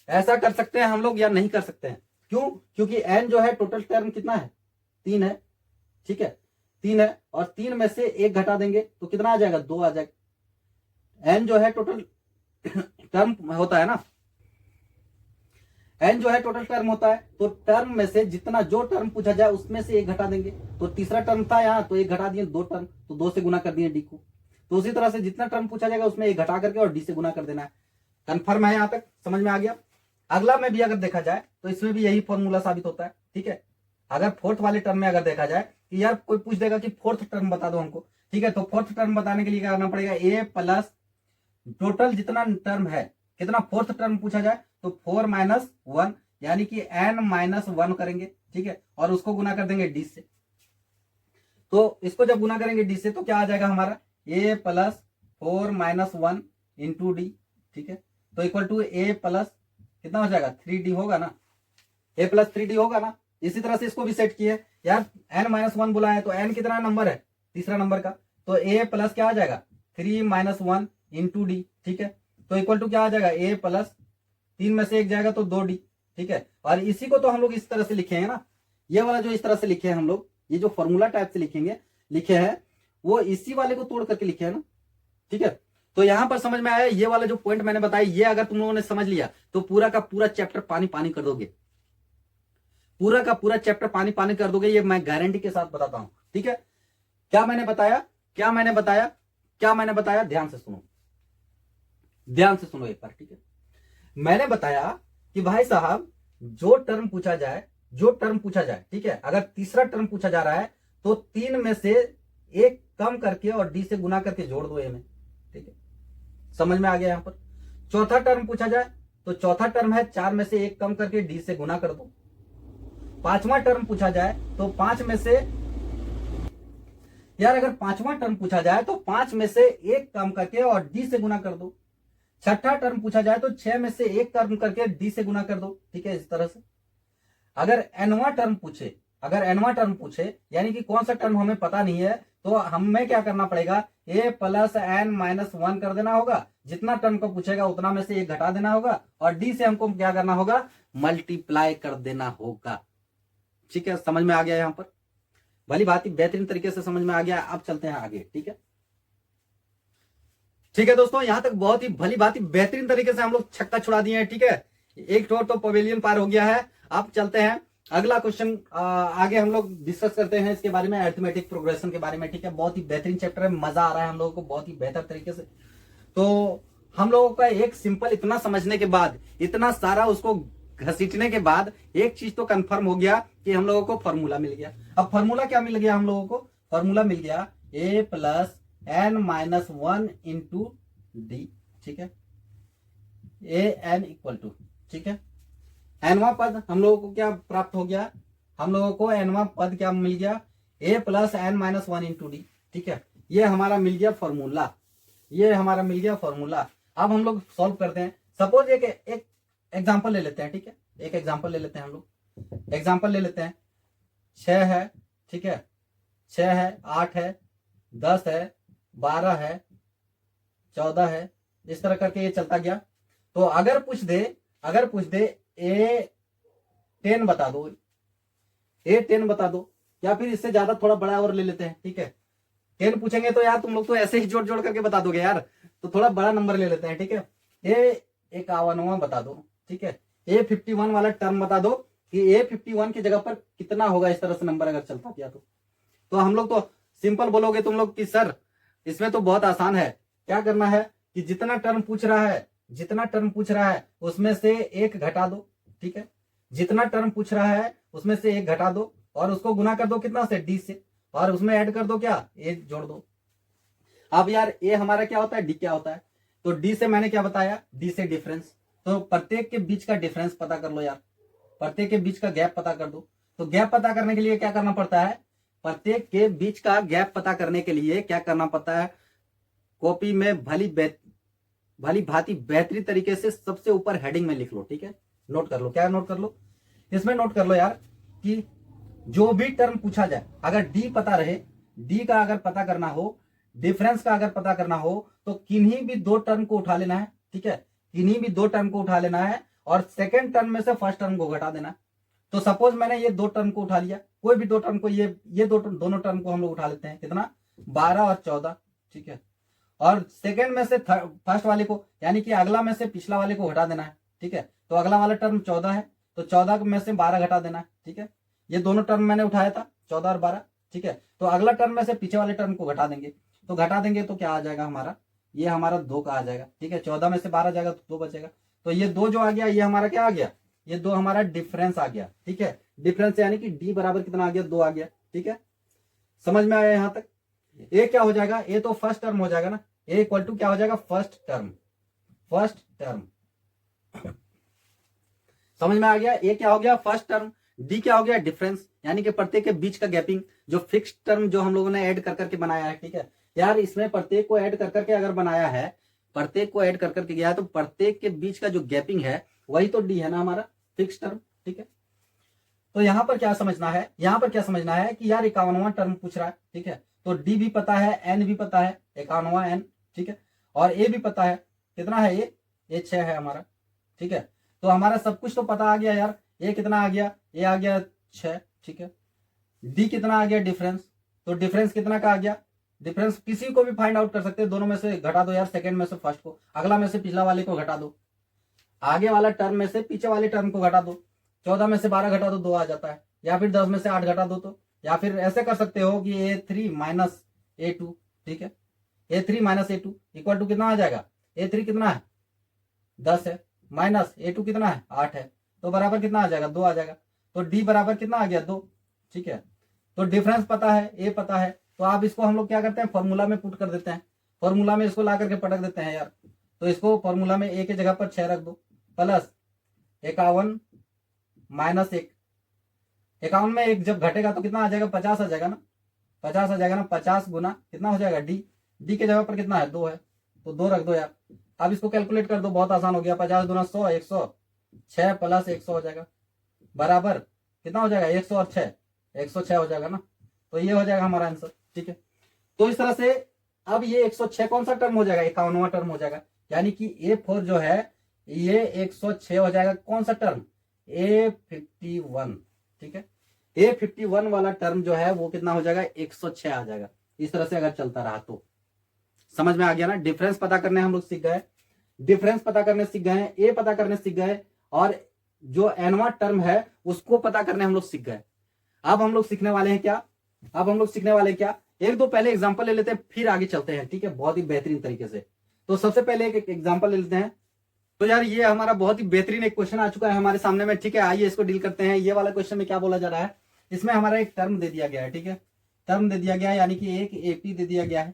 ऐसा कर सकते हैं हम लोग या नहीं कर सकते हैं? क्यों? क्योंकि n जो है टोटल टर्म कितना है, 3 है, ठीक है, 3 है, और 3 में से 1 घटा देंगे तो कितना आ जाएगा, 2 आ जाएगा। n जो है टोटल टर्म होता है ना, n जो है टोटल टर्म होता है, तो टर्म में से जितना जो टर्म पूछा जाए उसमें से 1 घटा देंगे। तो तीसरा टर्म था यहाँ, तो 1 घटा दिए, 2 टर्म, तो 2 से गुना कर दिए डी को। तो उसी तरह से जितना टर्म पूछा जाएगा उसमें 1 घटा करके और डी से गुना कर देना है। कंफर्म है, यहां तक समझ में आ गया? अगला में भी अगर देखा जाए तो इसमें भी यही फॉर्मूला साबित होता है, ठीक है। अगर फोर्थ वाले टर्म में अगर देखा जाए कि यार कोई पूछ देगा कि फोर्थ टर्म बता दो हमको, ठीक है, तो फोर्थ टर्म बताने के लिए क्या करना पड़ेगा, ए प्लस टोटल जितना टर्म है, कितना फोर्थ टर्म पूछा जाए तो 4 - 1, यानी कि n-1 करेंगे, ठीक है, और उसको गुना कर देंगे डी से। तो इसको जब गुना करेंगे डी से तो क्या आ जाएगा हमारा, a प्लस 4 - 1 इंटू डी, ठीक है, तो इक्वल टू a प्लस कितना हो जाएगा, 3d होगा ना, a प्लस 3d होगा ना। इसी तरह से इसको भी सेट किए यार, n-1 बोला है तो n कितना नंबर है, तीसरा नंबर का, तो a प्लस क्या आ जाएगा, 3 - 1 इंटू डी, ठीक है, तो इक्वल टू क्या आ जाएगा, a प्लस 3 में से 1 जाएगा तो 2d, ठीक है। और इसी को तो हम लोग इस तरह से लिखे हैं ना, ये वाला जो इस तरह से लिखे हैं हम लोग, ये जो फॉर्मूला टाइप से लिखे हैं वो इसी वाले को तोड़ करके लिखे है ना, ठीक है। तो यहां पर समझ में आया, ये वाला जो पॉइंट मैंने बताया, ये अगर तुम लोगों ने समझ लिया तो पूरा का पूरा चैप्टर पानी पानी कर दोगे, पूरा का पूरा चैप्टर पानी पानी कर दोगे, ये मैं गारंटी के साथ बताता हूं, ठीक है। क्या मैंने बताया, ध्यान से सुनो, ध्यान से सुनो एक बार, ठीक है। मैंने बताया कि भाई साहब जो टर्म पूछा जाए, ठीक है, अगर तीसरा टर्म पूछा जा रहा है तो 3 में से 1 कम करके और डी से गुना करके जोड़ दो ए में, ठीक है, समझ में आ गया। यहां पर चौथा टर्म पूछा जाए तो चौथा टर्म है 4 में से 1 कम करके डी से गुना कर दो। पांचवा टर्म पूछा जाए तो 5 में से, यार अगर पांचवा टर्म पूछा जाए तो 5 में से 1 कम करके और डी से गुना कर दो। छठा टर्म पूछा जाए तो 6 में से 1 टर्म करके डी से गुना कर दो, ठीक है, इस तरह से। अगर nवां टर्म पूछे, यानी कि कौन सा टर्म हमें पता नहीं है, तो हमें क्या करना पड़ेगा, a प्लस n-1 कर देना होगा, जितना टर्म को पूछेगा उतना में से 1 घटा देना होगा, और डी से हमको क्या करना होगा, मल्टीप्लाई कर देना होगा, ठीक है। समझ में आ गया यहां पर, भली बात बेहतरीन तरीके से समझ में आ गया। अब चलते हैं आगे, ठीक है, ठीक है दोस्तों, यहां तक बहुत ही भली बात बेहतरीन तरीके से हम लोग छक्का छुड़ा दिए हैं, ठीक है। एक ठोर तो पवेलियन पार हो गया है। अब चलते हैं अगला क्वेश्चन, आगे हम लोग डिस्कस करते हैं इसके बारे में, अरिथमेटिक प्रोग्रेशन के बारे में, ठीक है। बहुत ही बेहतरीन चैप्टर है, मजा आ रहा है हम लोगों को बहुत ही बेहतर तरीके से। तो हम लोगों का एक सिंपल इतना समझने के बाद, इतना सारा उसको घसीटने के बाद एक चीज तो कंफर्म हो गया कि हम लोगों को फॉर्मूला मिल गया। अब फॉर्मूला क्या मिल गया हम लोगों को, फॉर्मूला मिल गया a plus n-1 into d, ठीक है, an इक्वल टू, ठीक है, nवां पद हम लोगों को क्या प्राप्त हो गया, हम लोगों को nवां पद क्या मिल गया, a plus n-1 into d, ठीक है। ये हमारा मिल गया फॉर्मूला, अब हम लोग सॉल्व करते हैं। सपोज एक एग्जांपल ले लेते हैं, ठीक है, एक एग्जांपल ले लेते हैं हम लोग, एग्जांपल ले लेते हैं। 6 है, ठीक है, 6 है, 8 है, 10 है, 12 है, 14 है, इस तरह करके ये चलता गया। तो अगर पूछ दे A10 बता दो, A10 बता दो, या फिर इससे ज्यादा थोड़ा बड़ा और ले लेते हैं, ठीक है। 10 पूछेंगे तो यार तुम लोग तो ऐसे ही जोड़ जोड़ करके बता दोगे यार, तो थोड़ा बड़ा नंबर ले लेते हैं, ठीक है। ए 51वां बता दो, ठीक है। A51 वाला टर्म बता दो कि A51 की जगह पर कितना होगा, इस तरह से नंबर अगर चलता गया तो हम लोग तो सिंपल बोलोगे तुम लोग कि सर इसमें तो बहुत आसान है। क्या करना है कि जितना टर्म पूछ रहा है उसमें से एक घटा दो, ठीक है। जितना टर्म पूछ रहा है उसमें से एक घटा दो और उसको गुना कर दो कितना से, डी से, और उसमें ऐड कर दो क्या, ए जोड़ दो। अब यार ए हमारा क्या होता है, डी क्या होता है, तो डी से मैंने क्या बताया, डी से डिफरेंस, तो प्रत्येक के बीच का डिफरेंस पता कर लो यार, प्रत्येक के बीच का गैप पता कर दो। तो गैप पता करने के लिए क्या करना पड़ता है, प्रत्येक के बीच का गैप पता करने के लिए क्या करना पड़ता है, कॉपी में भली भांति बेहतरीन तरीके से सबसे ऊपर हेडिंग में लिख लो, ठीक है। नोट कर लो, क्या नोट कर लो, इसमें नोट कर लो यार कि जो भी टर्म पूछा जाए, अगर डी पता रहे, डी का अगर पता करना हो, डिफरेंस का अगर पता करना हो, तो किन्हीं भी दो टर्म को उठा लेना है, ठीक है। किन्हीं भी दो टर्म को उठा लेना है और सेकेंड टर्म में से फर्स्ट टर्म को घटा देना है। तो सपोज मैंने ये दो टर्म को उठा लिया, कोई भी दो टर्म को, ये दोनों टर्म को हम लोग उठा लेते हैं, कितना, 12 और 14, ठीक है। और सेकेंड में से फर्स्ट वाले को, यानी कि अगला में से पिछला वाले को घटा देना है, ठीक है। तो अगला वाला टर्म 14 है, तो 14 में से 12 घटा देना है, ठीक है। ये दोनों टर्म मैंने उठाया था 14 और 12, ठीक है। तो अगला टर्म में से पीछे वाले टर्म को घटा देंगे, तो घटा देंगे तो क्या आ जाएगा हमारा, ये हमारा 2 का आ जाएगा, ठीक है। 14 में से 12 जाएगा तो 2 बचेगा, तो ये 2 जो आ गया ये हमारा क्या आ गया, ये 2 हमारा डिफरेंस आ गया, ठीक है। डिफरेंस यानी कि डी बराबर कितना आ गया, 2 आ गया, ठीक है। समझ में आया यहां तक। ए क्या हो जाएगा, ए तो फर्स्ट टर्म हो जाएगा ना, ए इक्वल टू क्या हो जाएगा, फर्स्ट टर्म। समझ में आ गया, ए क्या हो गया, फर्स्ट टर्म, डी क्या हो गया, डिफरेंस, यानी कि प्रत्येक के बीच का गैपिंग, जो फिक्स टर्म जो हम लोगों ने ऐड कर करके बनाया है, ठीक है। यार इसमें प्रत्येक को ऐड कर करके अगर बनाया है, प्रत्येक को ऐड कर करके गया है, तो प्रत्येक के बीच का जो गैपिंग है वही तो डी है ना हमारा फिक्स टर्म, ठीक है। तो यहां पर क्या समझना है, कि यार 51वां टर्म पूछ रहा है, ठीक है। तो डी भी पता है, एन भी पता है, 51वां एन, ठीक है। और ए भी पता है, कितना है ए 6 है हमारा, ठीक है। तो हमारा सब कुछ तो पता आ गया यार, ए कितना आ गया, ए आ गया 6, ठीक है। डी कितना आ गया, डिफरेंस, तो डिफरेंस कितना का आ गया, डिफरेंस किसी को भी फाइंड आउट कर सकते हैं, दोनों में से घटा दो यार, सेकंड में से फर्स्ट को, अगला में से पिछला वाले को घटा दो, आगे वाला टर्म में से पीछे वाले टर्म को घटा दो। 14 में से 12 घटा दो 2 आ जाता है, या फिर 10 में से 8 घटा दो, तो या फिर ऐसे कर सकते हो कि A3 माइनस A2, ठीक है। A3 minus A2 equal to कितना आ जाएगा, A3 कितना है 10 है, माइनस A2 कितना है 8 है, तो बराबर कितना आ जाएगा, 2 आ जाएगा। तो D बराबर कितना आ गया, 2, ठीक है। तो डिफरेंस पता है, ए पता है, तो आप इसको हम लोग क्या करते हैं, फॉर्मूला में पुट कर देते हैं, फॉर्मूला में इसको ला करके पटक देते हैं यार। तो इसको फॉर्मूला में ए की जगह पर 6 रख दो, प्लस 51 माइनस 1, 51 में 1 जब घटेगा तो कितना आ जाएगा, 50 आ जाएगा ना, 50 आ जाएगा ना, 50 गुना कितना हो जाएगा, डी, डी के जगह पर कितना है, 2 है, तो 2 रख दो यार। अब इसको कैलकुलेट कर दो, बहुत आसान हो गया, 50 गुना 100, 106 प्लस 100 हो जाएगा, बराबर कितना हो जाएगा, 100 और 6, 106 हो जाएगा ना। तो ये हो जाएगा हमारा आंसर, ठीक है। तो इस तरह से अब ये 106 कौन सा टर्म हो जाएगा, 51वां टर्म हो जाएगा, यानी कि A4 जो है ये 106 हो जाएगा, कौन सा टर्म, A51, ठीक है। A51 वाला टर्म जो है वो कितना हो जाएगा, 106 आ जाएगा। इस तरह से अगर चलता रहा तो समझ में आ गया ना। डिफरेंस पता करने हम लोग सीख गए, डिफरेंस पता करने सीख गए, ए पता करने सीख गए, और जो एनवा टर्म है उसको पता करने हम लोग सीख गए। अब हम लोग सीखने वाले हैं क्या, अब हम लोग सीखने वाले हैं क्या, एक दो पहले एग्जांपल ले लेते हैं फिर आगे चलते हैं, ठीक है, बहुत ही बेहतरीन तरीके से। तो सबसे पहले एक एग्जांपल ले लेते हैं। तो यार ये हमारा बहुत ही बेहतरीन एक क्वेश्चन आ चुका है हमारे सामने में, ठीक है। आइए इसको डील करते हैं। ये वाला क्वेश्चन में क्या बोला जा रहा है, इसमें हमारा एक टर्म दे दिया गया है, ठीक है, टर्म दे दिया गया है, यानी कि एक एपी दे दिया गया है,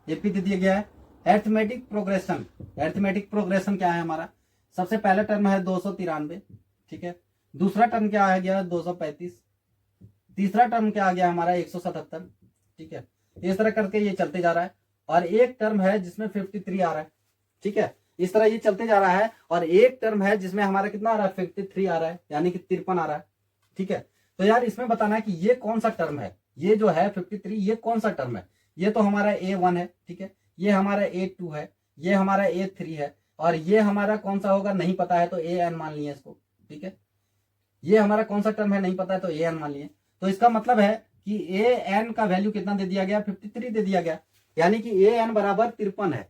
एपी दे दिया गया है। अरिथमेटिक प्रोग्रेशन, अरिथमेटिक प्रोग्रेशन क्या है हमारा, सबसे पहला टर्म है 293, ठीक है। दूसरा टर्म क्या आ गया 235, तीसरा टर्म क्या आ गया हमारा 177, ठीक है। इस तरह करके ये चलते जा रहा है, और एक टर्म है जिसमें 53 आ रहा है, ठीक है। इस तरह ये चलते जा रहा है, और एक टर्म है जिसमें हमारा कितना आ रहा है, 53 आ रहा है, यानी कि 53 आ रहा है, ठीक है। तो यार इसमें बताना है कि ये कौन सा टर्म है, ये जो है 53 ये कौन सा टर्म है। ये तो हमारा A1 है, ठीक है, ये हमारा A2 है, ये हमारा A3 है, और ये हमारा कौन सा होगा नहीं पता है तो AN मान लिए इसको, ठीक है। ये हमारा कौन सा टर्म है नहीं पता है तो AN मान लिए। तो इसका मतलब है कि ए एन का वैल्यू कितना दे दिया गया, 53 दे दिया गया, यानी कि ए एन बराबर 53 है।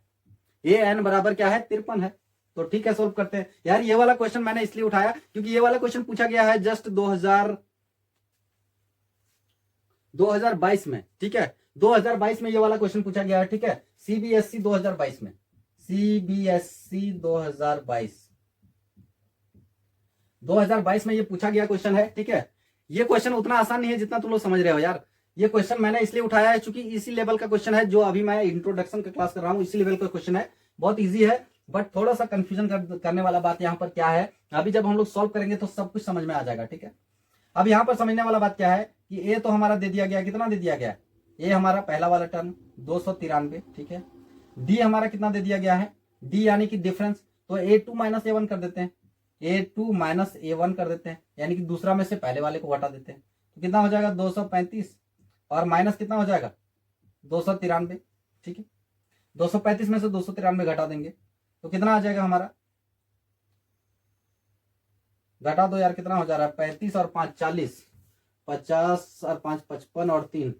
ए एन बराबर क्या है, 53 है। तो ठीक है, सोल्व करते हैं यार। ये वाला क्वेश्चन मैंने इसलिए उठाया क्योंकि ये वाला क्वेश्चन पूछा गया है जस्ट 2022 में, ठीक है। 2022 में ये वाला क्वेश्चन पूछा गया है, ठीक है। सीबीएसई 2022 में, सीबीएसई 2022 में ये पूछा गया क्वेश्चन है, ठीक है। ये क्वेश्चन उतना आसान नहीं है जितना तुम लोग समझ रहे हो यार। ये क्वेश्चन मैंने इसलिए उठाया है क्योंकि इसी लेवल का क्वेश्चन है जो अभी मैं इंट्रोडक्शन का क्लास कर रहा हूं, इसी लेवल का क्वेश्चन है। बहुत इजी है, बट थोड़ा सा कंफ्यूजन करने वाला बात यहाँ पर क्या है, अभी जब हम लोग सॉल्व करेंगे तो सब कुछ समझ में आ जाएगा, ठीक है। अब यहाँ पर समझने वाला बात क्या है कि ए तो हमारा दे दिया गया, कितना दे दिया गया, ए हमारा पहला वाला टर्म 293, ठीक है। डी हमारा कितना दे दिया गया है, डी यानी कि डिफरेंस, तो A2 माइनस A1 कर देते हैं, A2 माइनस A1 कर देते हैं, यानी कि दूसरा में से पहले वाले को घटा देते हैं। तो कितना हो जाएगा 235 और माइनस कितना हो जाएगा 293, ठीक है। 235 में से 293 घटा देंगे तो कितना आ जाएगा हमारा, घटा दो यार, कितना हो जा रहा है, 35 और 5 40, 50 और 5 55 और 3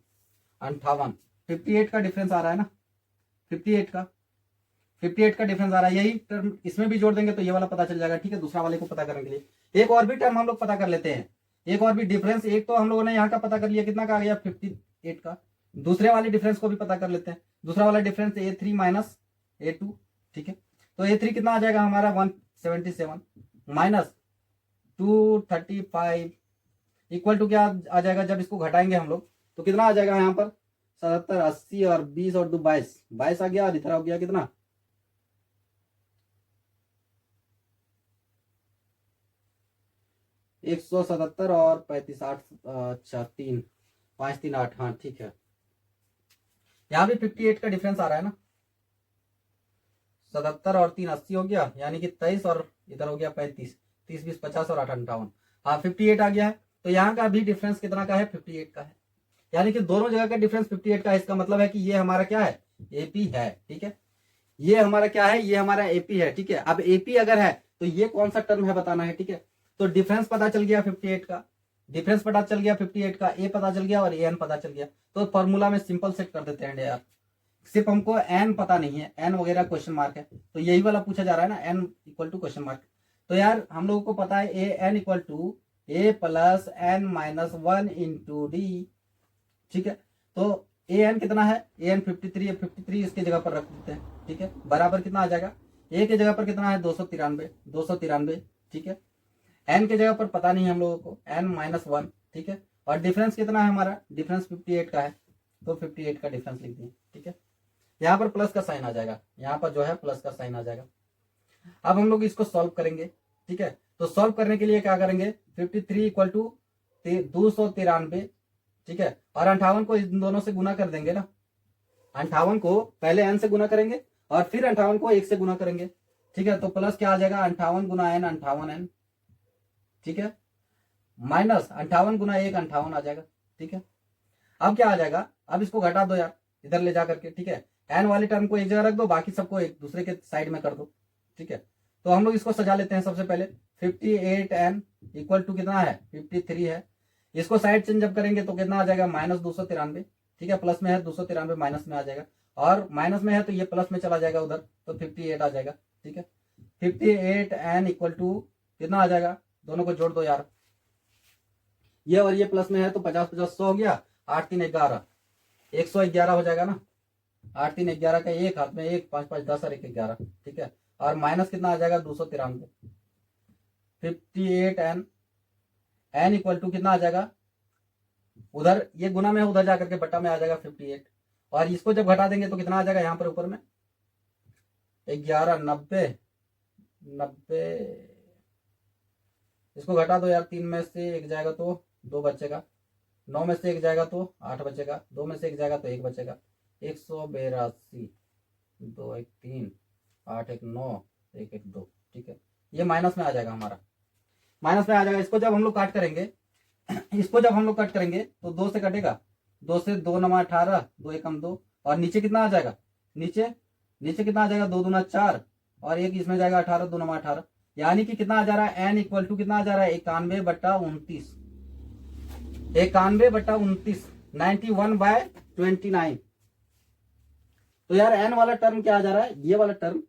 58, 58 का डिफरेंस आ रहा है ना, 58 का डिफरेंस आ रहा है। यही टर्म इसमें भी जोड़ देंगे तो ये वाला पता चल जाएगा, ठीक है। दूसरा वाले को पता करने के लिए एक और भी टर्म हम लोग पता कर लेते हैं, एक और भी डिफरेंस। एक तो हम लोगों ने यहाँ का पता कर लिया, कितना का आ गया 58 का। दूसरे वाले डिफरेंस को भी पता कर लेते हैं। दूसरा वाला डिफरेंस A3 माइनस A2, ठीक है। तो A3 कितना आ जाएगा हमारा 177 माइनस 235 इक्वल टू क्या आ जाएगा, जब इसको घटाएंगे हम लोग तो कितना आ जाएगा यहाँ पर 77 80 और 20 और 2 22 आ गया, और इधर हो गया कितना 177 और 35 8 अच्छा 3 5 3 8, हाँ ठीक है। यहाँ भी 58 का डिफरेंस आ रहा है ना, 77 और 3 80 हो गया, यानी कि 23 और इधर हो गया 35, 30 20 50 और 8 58, हाँ 58 आ गया है। तो यहाँ का भी डिफरेंस कितना का है 58 का है, यानी कि दोनों जगह का डिफरेंस 58 का है। इसका मतलब है कि ये हमारा क्या है एपी है, ठीक है। ये हमारा क्या है, ये हमारा एपी है, ठीक है। अब एपी अगर है तो ये कौन सा टर्म है बताना है, ठीक है। तो डिफरेंस पता चल गया 58 का, डिफरेंस पता चल गया 58 का, ए पता चल गया और एन पता चल गया। तो फॉर्मूला में सिंपल सेट कर देते हैं यार, सिर्फ हमको एन पता नहीं है, एन वगैरह क्वेश्चन मार्क है, तो यही वाला पूछा जा रहा है ना, n equal to question mark. तो यार हम लोगों को पता है a n equal to a plus n minus 1 into d, ठीक है। तो ए एन कितना है, ए एन 53 है, 53 इसके जगह पर रख देते हैं, ठीक है। बराबर कितना आ जाएगा, ए के जगह पर कितना है 293, ठीक है। एन के जगह पर पता नहीं है हम लोगों को, एन माइनस 1, ठीक है। और डिफरेंस कितना है हमारा, डिफरेंस 58 का है, तो 58 का डिफरेंस लिख दिए, ठीक है। यहाँ पर प्लस का साइन आ जाएगा, यहाँ पर जो है प्लस का साइन आ जाएगा। अब हम लोग इसको सॉल्व करेंगे, ठीक है। तो सॉल्व करने के लिए क्या करेंगे, 53 इक्वल टू 293, ठीक है। और 58 को इन दोनों से गुना कर देंगे ना, 58 को पहले एन से गुना करेंगे और फिर 58 को 1 से गुना करेंगे, ठीक है। तो प्लस क्या आ जाएगा 58 गुना एन 58 एन, ठीक है, माइनस 58 गुना 1 58 आ जाएगा, ठीक है। अब क्या आ जाएगा, अब इसको घटा दो यार इधर ले जा करके, ठीक है। एन वाली टर्म को एक जगह रख दो, बाकी सबको एक दूसरे के साइड में कर दो, ठीक है। तो हम लोग इसको सजा लेते हैं सबसे पहले, 58n इक्वल टू कितना है 53 है। इसको साइड चेंज जब करेंगे तो कितना आ जाएगा माइनस 293, ठीक है। प्लस में है 293 माइनस में आ जाएगा, और माइनस में है तो ये प्लस में चला जाएगा उधर, तो 58 आ जाएगा, ठीक है। 58n इक्वल टू कितना आ जाएगा, दोनों को जोड़ दो यार, ये और ये प्लस में है तो 50 50 100 हो गया, 8 3 11 111 हो जाएगा ना, 8 3 11 का एक हाथ में 1 5 5 10 और 1 11, ठीक है। और माइनस कितना आ जाएगा 293, 58n n इक्वल टू कितना आ जाएगा, उधर ये गुना में उधर जाकर के बट्टा में आ जाएगा 58, और इसको जब घटा देंगे तो कितना आ जाएगा यहाँ पर ऊपर में 11 90 90, इसको घटा दो यार, 3 में से 1 जाएगा तो 2 बचेगा, 9 में से 1 जाएगा तो 8 बचेगा, 2 में से 1 जाएगा तो 1 बचेगा, 182 2 1 3 8 1 9 1 1 2, ठीक है। ये माइनस में आ जाएगा हमारा, माइनस में आ जाएगा। इसको जब हम लोग काट करेंगे इसको जब हम लोग कट करेंगे तो 2 से कटेगा, 2 से 2 9 18 2 1 2, और नीचे कितना आ जाएगा, नीचे कितना आ जाएगा 2 दूना 4 और एक इसमें जाएगा 18 2 9 18, यानी कि कितना आ जा रहा है एन इक्वल टू कितना आ जा रहा है 91/29, 91/29, 91/29। तो यार एन वाला टर्म क्या आ जा रहा है, ये वाला टर्म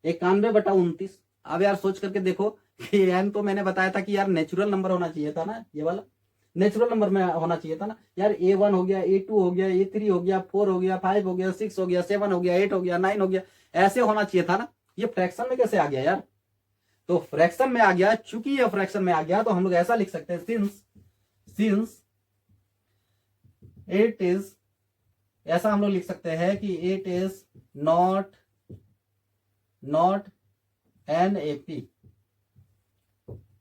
91/29। अब यार सोच करके देखो कि एन तो मैंने बताया था कि यार नेचुरल नंबर होना चाहिए था ना, ये वाला नेचुरल नंबर में होना चाहिए था ना यार। A1 हो गया, A2 हो गया, A3 हो गया, 4 हो गया, 5 हो गया, 6 हो गया, 7 हो गया, 8 हो गया, 9 हो गया, ऐसे होना चाहिए था ना। ये फ्रैक्शन में कैसे आ गया यार? तो फ्रैक्शन में आ गया, चूंकि ये फ्रैक्शन में आ गया तो हम लोग ऐसा लिख सकते हैं, सिंस इट इज, ऐसा हम लोग लिख सकते हैं कि it is not an AP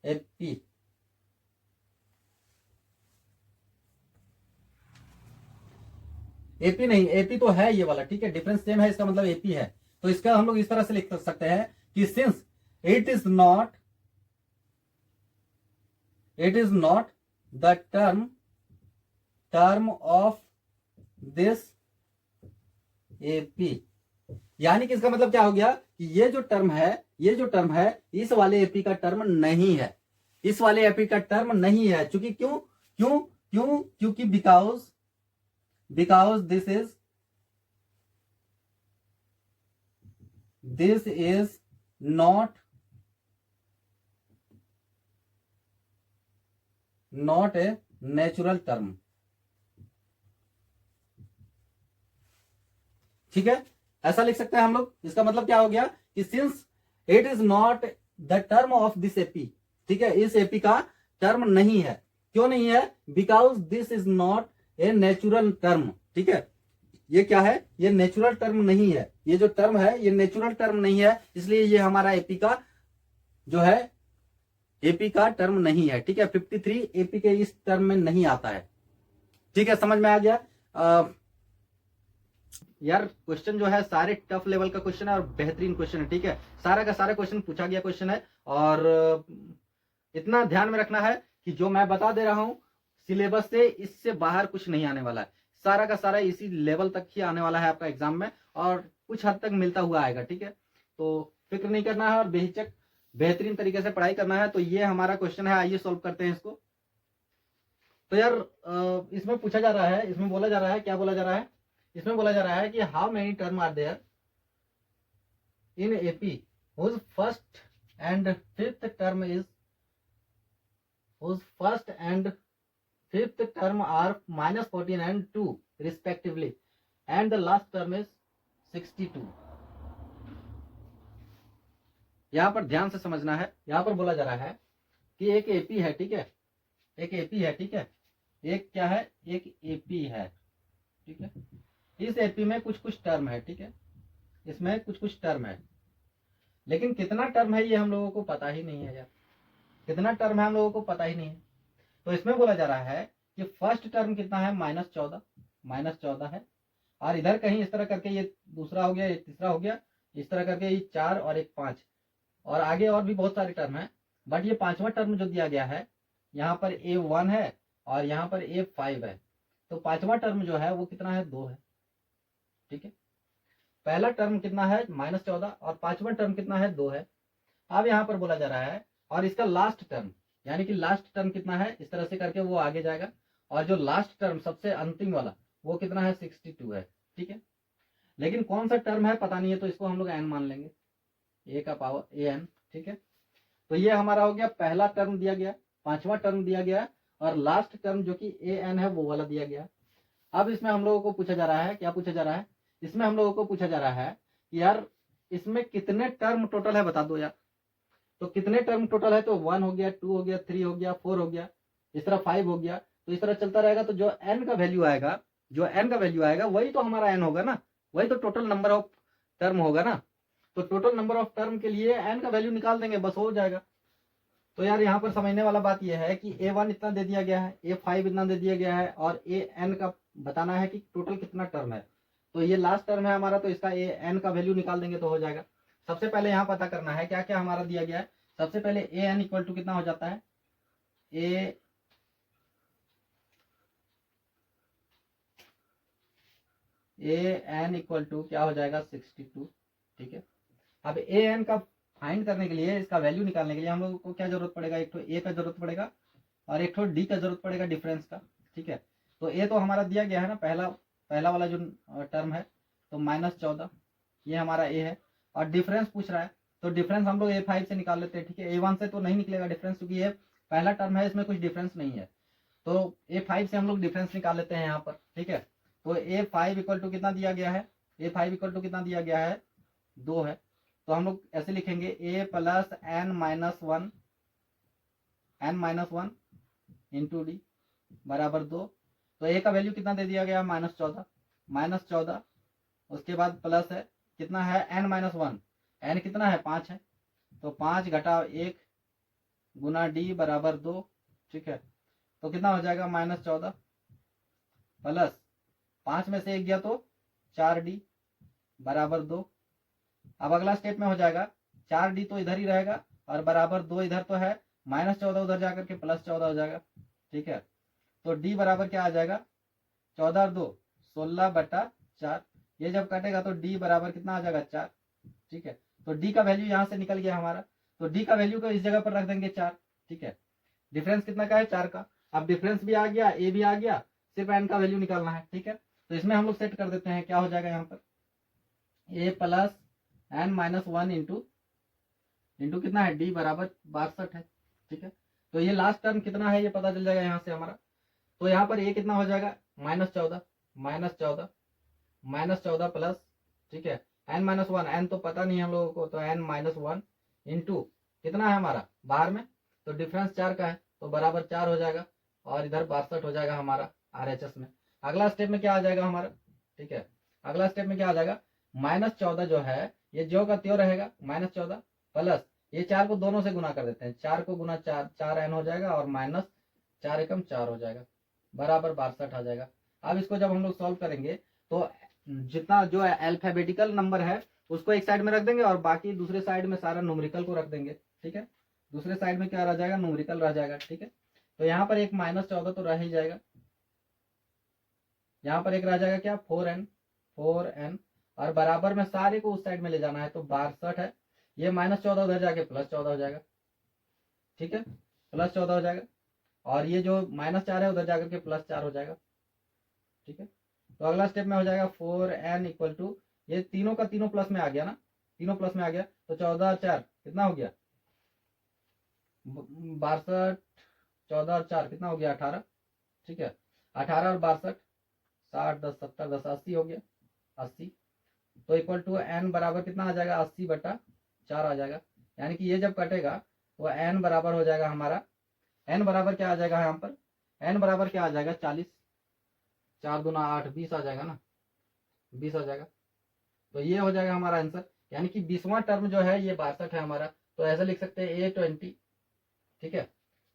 AP नहीं, एपी तो है ये वाला, ठीक है, डिफरेंस सेम है, इसका मतलब एपी है। तो इसका हम लोग इस तरह से लिख सकते हैं कि since it is not the term of this AP, यानी कि इसका मतलब क्या हो गया कि ये जो टर्म है इस वाले एपी का टर्म नहीं है, इस वाले एपी का टर्म नहीं है। चूंकि क्योंकि because this is not a natural term, ठीक है, ऐसा लिख सकते हैं हम लोग। इसका मतलब क्या हो गया कि since it is not the term of this AP, ठीक है, इस एपी का टर्म नहीं है। क्यों नहीं है? Because this is not a natural term, ठीक है, ये क्या है, ये नेचुरल टर्म नहीं है, ये जो टर्म है ये नेचुरल टर्म नहीं है, इसलिए ये हमारा एपी का जो है एपी का टर्म नहीं है, ठीक है। 53 एपी के इस टर्म में नहीं आता है, ठीक है, समझ में आ गया। यार क्वेश्चन जो है सारे टफ लेवल का क्वेश्चन है और बेहतरीन क्वेश्चन है, ठीक है, सारा का सारा क्वेश्चन पूछा गया क्वेश्चन है। और इतना ध्यान में रखना है कि जो मैं बता दे रहा हूं सिलेबस से इससे बाहर कुछ नहीं आने वाला है, सारा का सारा इसी लेवल तक ही आने वाला है आपका एग्जाम में, और कुछ हद तक मिलता हुआ आएगा, ठीक है। तो फिक्र नहीं करना है और बेहिचक बेहतरीन तरीके से पढ़ाई करना है। तो ये हमारा क्वेश्चन है, आइए सॉल्व करते हैं इसको। तो यार इसमें पूछा जा रहा है, इसमें बोला जा रहा है, क्या बोला जा रहा है, इसमें बोला जा रहा है कि how many term are there in AP whose first and fifth term are -14 and 2 respectively, and the last term is 62। यहां पर ध्यान से समझना है, यहां पर बोला जा रहा है कि एक एपी है, ठीक है, एक एपी है, ठीक है, एक क्या है, एक एपी है, ठीक है, इस एपी में कुछ कुछ टर्म है, ठीक है, इसमें कुछ कुछ टर्म है, लेकिन कितना टर्म है ये हम लोगों को पता ही नहीं है यार, कितना टर्म है हम लोगों को पता ही नहीं है। तो इसमें बोला जा रहा है कि फर्स्ट टर्म कितना है, -14 है, और इधर कहीं इस तरह करके ये दूसरा हो गया, ये तीसरा हो गया, इस तरह करके ये 4 और एक 5, और आगे और भी बहुत सारे टर्म है, बट ये पांचवा टर्म जो दिया गया है यहाँ पर A1 है और यहाँ पर A5 है, तो पांचवा टर्म जो है वो कितना है, 2 है, ठीक है, पहला टर्म कितना है, -14, और पांचवा टर्म कितना है, 2 है। अब यहाँ पर बोला जा रहा है और इसका लास्ट टर्म, यानी कि लास्ट टर्म कितना है, इस तरह से करके वो आगे जाएगा, और जो लास्ट टर्म सबसे अंतिम वाला वो कितना है, 62 है, ठीक है, लेकिन कौन सा टर्म है पता नहीं है, तो इसको हम लोग n मान लेंगे, a का पावर an, ठीक है। तो ये हमारा हो गया पहला टर्म दिया गया, पांचवा टर्म दिया गया, और लास्ट टर्म जो कि an है वो वाला दिया गया। अब इसमें हम लोगों को पूछा जा रहा है, क्या पूछा जा रहा है, इसमें हम लोगों को पूछा जा रहा है कि यार इसमें कितने टर्म टोटल है बता दो यार। तो कितने टर्म टोटल है, तो 1 हो गया, 2 हो गया, 3 हो गया, 4 हो गया, इस तरह 5 हो गया, तो इस तरह चलता रहेगा। तो जो n का वैल्यू आएगा, वही तो हमारा n होगा ना, वही तो टोटल नंबर ऑफ टर्म होगा ना। तो टोटल नंबर ऑफ टर्म के लिए n का वैल्यू निकाल देंगे, बस हो जाएगा। तो यार यहाँ पर समझने वाला बात यह है कि A1 इतना दे दिया गया है, A5 इतना दे दिया गया है, और an का बताना है कि टोटल कितना टर्म है। तो ये लास्ट टर्म है हमारा, तो इसका an का वैल्यू निकाल देंगे तो हो जाएगा। सबसे पहले यहाँ पता करना है क्या क्या हमारा दिया गया है। सबसे पहले an इक्वल टू कितना हो जाता है, an इक्वल टू क्या हो जाएगा, 62, ठीक है। अब an का फाइंड करने के लिए, इसका वैल्यू निकालने के लिए हम लोगों को क्या जरूरत पड़ेगा, एक तो a का जरूरत पड़ेगा, और एक तो डी का जरूरत पड़ेगा डिफरेंस का, ठीक है। तो ए तो हमारा दिया गया है ना, पहला वाला जो टर्म है, तो -14 ये हमारा ए है, और डिफरेंस पूछ रहा है, तो डिफरेंस हम लोग A5 से निकाल लेते हैं, ठीक है। A1 से तो नहीं निकलेगा डिफरेंस, क्योंकि ये पहला टर्म है, इसमें कुछ डिफरेंस नहीं है, तो A5 से हम लोग डिफरेंस निकाल लेते हैं यहाँ पर, ठीक है। तो A5 इक्वल टू कितना दिया गया है, A5 इक्वल टू कितना दिया गया है, 2 है। तो हम लोग ऐसे लिखेंगे A plus n-1 into D बराबर 2। तो ए का वैल्यू कितना दे दिया गया, -14, उसके बाद प्लस है कितना है n-1, n कितना है 5 है, तो 5 घटा 1 गुना डी बराबर 2, ठीक है। तो कितना हो जाएगा -14 प्लस 5 में से 1 गया तो 4d बराबर 2। अब अगला स्टेप में हो जाएगा 4d तो इधर ही रहेगा और बराबर 2 इधर तो है, -14 उधर जाकर के +14 हो जाएगा, ठीक है। तो d बराबर क्या आ जाएगा, 14 और 2 16/4, ये जब कटेगा तो d बराबर कितना आ जाएगा 4, ठीक है। तो d का वैल्यू यहाँ से निकल गया हमारा, तो d का वैल्यू को इस जगह पर रख देंगे 4, ठीक है। डिफरेंस कितना का है 4 का, अब डिफरेंस भी आ गया, a भी आ गया, सिर्फ n का वैल्यू निकालना है, ठीक है। तो इसमें हम लोग सेट कर देते हैं, क्या हो जाएगा यहाँ पर a प्लस n-1 इंटू कितना है d बराबर 62 है, ठीक है। तो ये लास्ट टर्म कितना है ये पता चल जाएगा यहाँ से हमारा, तो यहाँ पर a कितना हो जाएगा -14 प्लस, ठीक है, n-1, n तो पता नहीं हम लोगों को, तो n-1 इंटू कितना है हमारा बाहर में, तो डिफरेंस 4 का है, तो बराबर 4 हो जाएगा, और इधर 62 हो जाएगा हमारा RHS में। अगला स्टेप में क्या आ जाएगा हमारा, ठीक है, अगला स्टेप में क्या आ जाएगा, -14 जो है ये जो का त्यों रहेगा, -14 प्लस ये 4 को दोनों से गुना कर देते हैं, 4 को गुना 4 n हो जाएगा, और -4 एकम 4 हो जाएगा, बराबर 62 आ जाएगा। अब इसको जब हम लोग सॉल्व करेंगे तो जितना जो अल्फाबेटिकल नंबर है उसको एक साइड में रख देंगे, और बाकी दूसरे साइड में सारा न्यूमेरिकल को रख देंगे, ठीक है। दूसरे साइड में क्या रह जाएगा, न्यूमेरिकल रह जाएगा, ठीक है। तो यहाँ पर एक -14 तो रह ही जाएगा, यहाँ पर एक रह जाएगा क्या 4n, और बराबर में सारे को उस साइड में ले जाना है, तो 62 है, ये -14 उधर जाके +14 हो जाएगा, ठीक है, +14 हो जाएगा, और ये जो -4 है उधर जाकर के +4 हो जाएगा, ठीक है। तो अगला स्टेप में हो जाएगा 4n इक्वल टू, ये तीनों का तीनों प्लस में आ गया ना, तीनों प्लस में आ गया, तो 14 और 4 कितना हो गया 62, 14 और 4 कितना हो गया 18, ठीक है। 18 और 62 60 10 70 10 80 हो गया, 80। तो इक्वल टू n बराबर कितना आ जाएगा 80/4 आ जाएगा, यानी कि ये जब कटेगा तो n बराबर हो जाएगा हमारा, n बराबर क्या आ जाएगा यहाँ पर, n बराबर क्या आ जाएगा 40, 4 दूना 8 20 आ जाएगा ना, 20 आ जाएगा। तो ये हो जाएगा हमारा आंसर, यानी कि 20वां टर्म जो है ये 62 है हमारा, तो ऐसा लिख सकते हैं A20, ठीक है।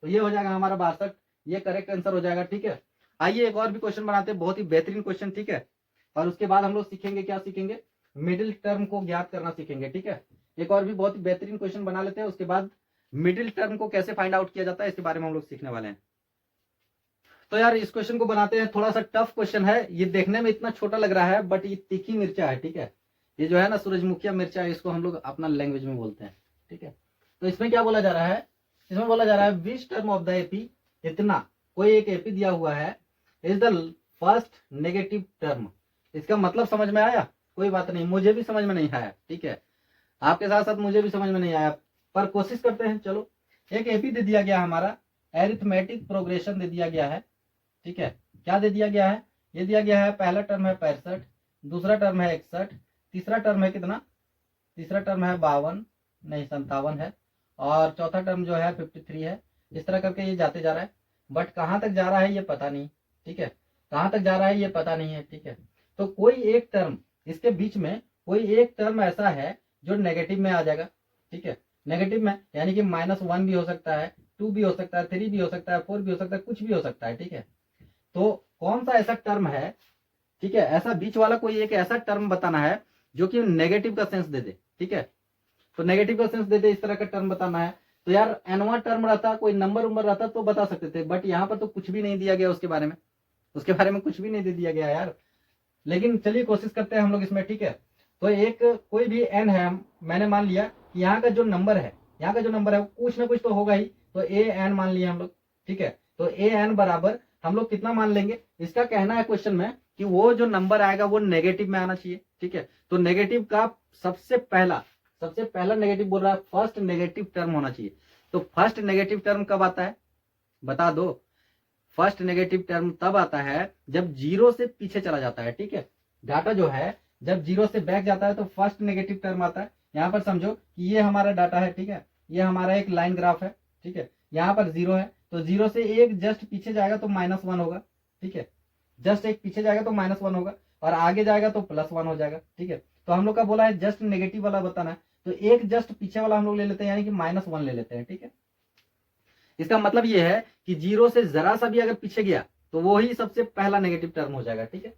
तो ये हो जाएगा हमारा 62, ये करेक्ट आंसर हो जाएगा, ठीक है। आइए एक और भी क्वेश्चन बनाते हैं, बहुत ही बेहतरीन क्वेश्चन, ठीक है। और उसके बाद हम लोग सीखेंगे, क्या सीखेंगे, मिडिल टर्म को ज्ञात करना सीखेंगे, ठीक है। एक और भी बहुत ही बेहतरीन क्वेश्चन बना लेते हैं, उसके बाद मिडिल टर्म को कैसे फाइंड आउट किया जाता है इसके बारे में हम लोग सीखने वाले हैं। तो यार इस क्वेश्चन को बनाते हैं, थोड़ा सा टफ क्वेश्चन है, ये देखने में इतना छोटा लग रहा है बट ये तीखी मिर्चा है, ठीक है। ये जो है ना सूरजमुखिया मिर्चा है, इसको हम लोग अपना लैंग्वेज में बोलते हैं, ठीक है। तो इसमें क्या बोला जा रहा है, इसमें बोला जा रहा है which term of the AP, इतना कोई एक एपी दिया हुआ है, is the first negative term. इसका मतलब समझ में आया, कोई बात नहीं, मुझे भी समझ में नहीं आया, ठीक है, आपके साथ साथ मुझे भी समझ में नहीं आया, पर कोशिश करते हैं। चलो, एक एपी दे दिया गया हमारा, एरिथमेटिक प्रोग्रेशन दे दिया गया है, ठीक है। क्या दे दिया गया है, ये दिया गया है पहला टर्म है 65, दूसरा टर्म है 61, तीसरा टर्म है कितना, तीसरा टर्म है 52 नहीं 57 है, और चौथा टर्म जो है 53 है। इस तरह करके ये जाते जा रहा है, बट कहाँ तक जा रहा है ये पता नहीं, ठीक है, कहाँ तक जा रहा है ये पता नहीं है, ठीक है। तो कोई एक टर्म, इसके बीच में कोई एक टर्म ऐसा है जो नेगेटिव में आ जाएगा, ठीक है, नेगेटिव में, यानी कि -1 भी हो सकता है, 2 भी हो सकता है, 3 भी हो सकता है, 4 भी हो सकता है, कुछ भी हो सकता है, ठीक है। तो कौन सा ऐसा टर्म है, ठीक है, ऐसा बीच वाला कोई एक ऐसा टर्म बताना है जो कि नेगेटिव का सेंस दे दे, ठीक है। तो नेगेटिव का सेंस दे दे, इस तरह का टर्म बताना है। तो यार एनवा टर्म रहता, कोई नंबर उम्बर रहता तो बता सकते थे, बट यहाँ पर तो कुछ भी नहीं दिया गया उसके बारे में, उसके बारे में कुछ भी नहीं दे दिया गया यार। लेकिन चलिए कोशिश करते हैं हम लोग इसमें, ठीक है। तो एक कोई भी एन है, मैंने मान लिया कि यहाँ का जो नंबर है, यहाँ का जो नंबर है कुछ ना कुछ तो होगा ही, तो ए एन मान लिया हम लोग, ठीक है। तो ए एन बराबर हम लोग कितना मान लेंगे, इसका कहना है क्वेश्चन में कि वो जो नंबर आएगा वो नेगेटिव में आना चाहिए, ठीक है। तो नेगेटिव का सबसे पहला नेगेटिव बोल रहा है, फर्स्ट नेगेटिव टर्म होना चाहिए। तो फर्स्ट नेगेटिव टर्म कब आता है, बता दो। फर्स्ट नेगेटिव टर्म तब आता है जब जीरो से पीछे चला जाता है, ठीक है। डाटा जो है जब जीरो से बैक जाता है तो फर्स्ट नेगेटिव टर्म आता है। यहां पर समझो कि ये हमारा डाटा है, ठीक है, ये हमारा एक लाइन ग्राफ है, ठीक है। यहाँ पर जीरो है तो जीरो से एक जस्ट पीछे जाएगा तो -1 होगा, ठीक है। जस्ट एक पीछे जाएगा तो -1 होगा और आगे जाएगा तो +1 हो जाएगा, ठीक है। तो हम लोग का बोला है जस्ट नेगेटिव वाला बताना है, तो एक जस्ट पीछे वाला हम लोग ले लेते हैं, यानी कि -1 ले लेते हैं, ठीक है। इसका मतलब ये है कि जीरो से जरा सा भी अगर पीछे गया तो वो ही सबसे पहला नेगेटिव टर्म हो जाएगा, ठीक है।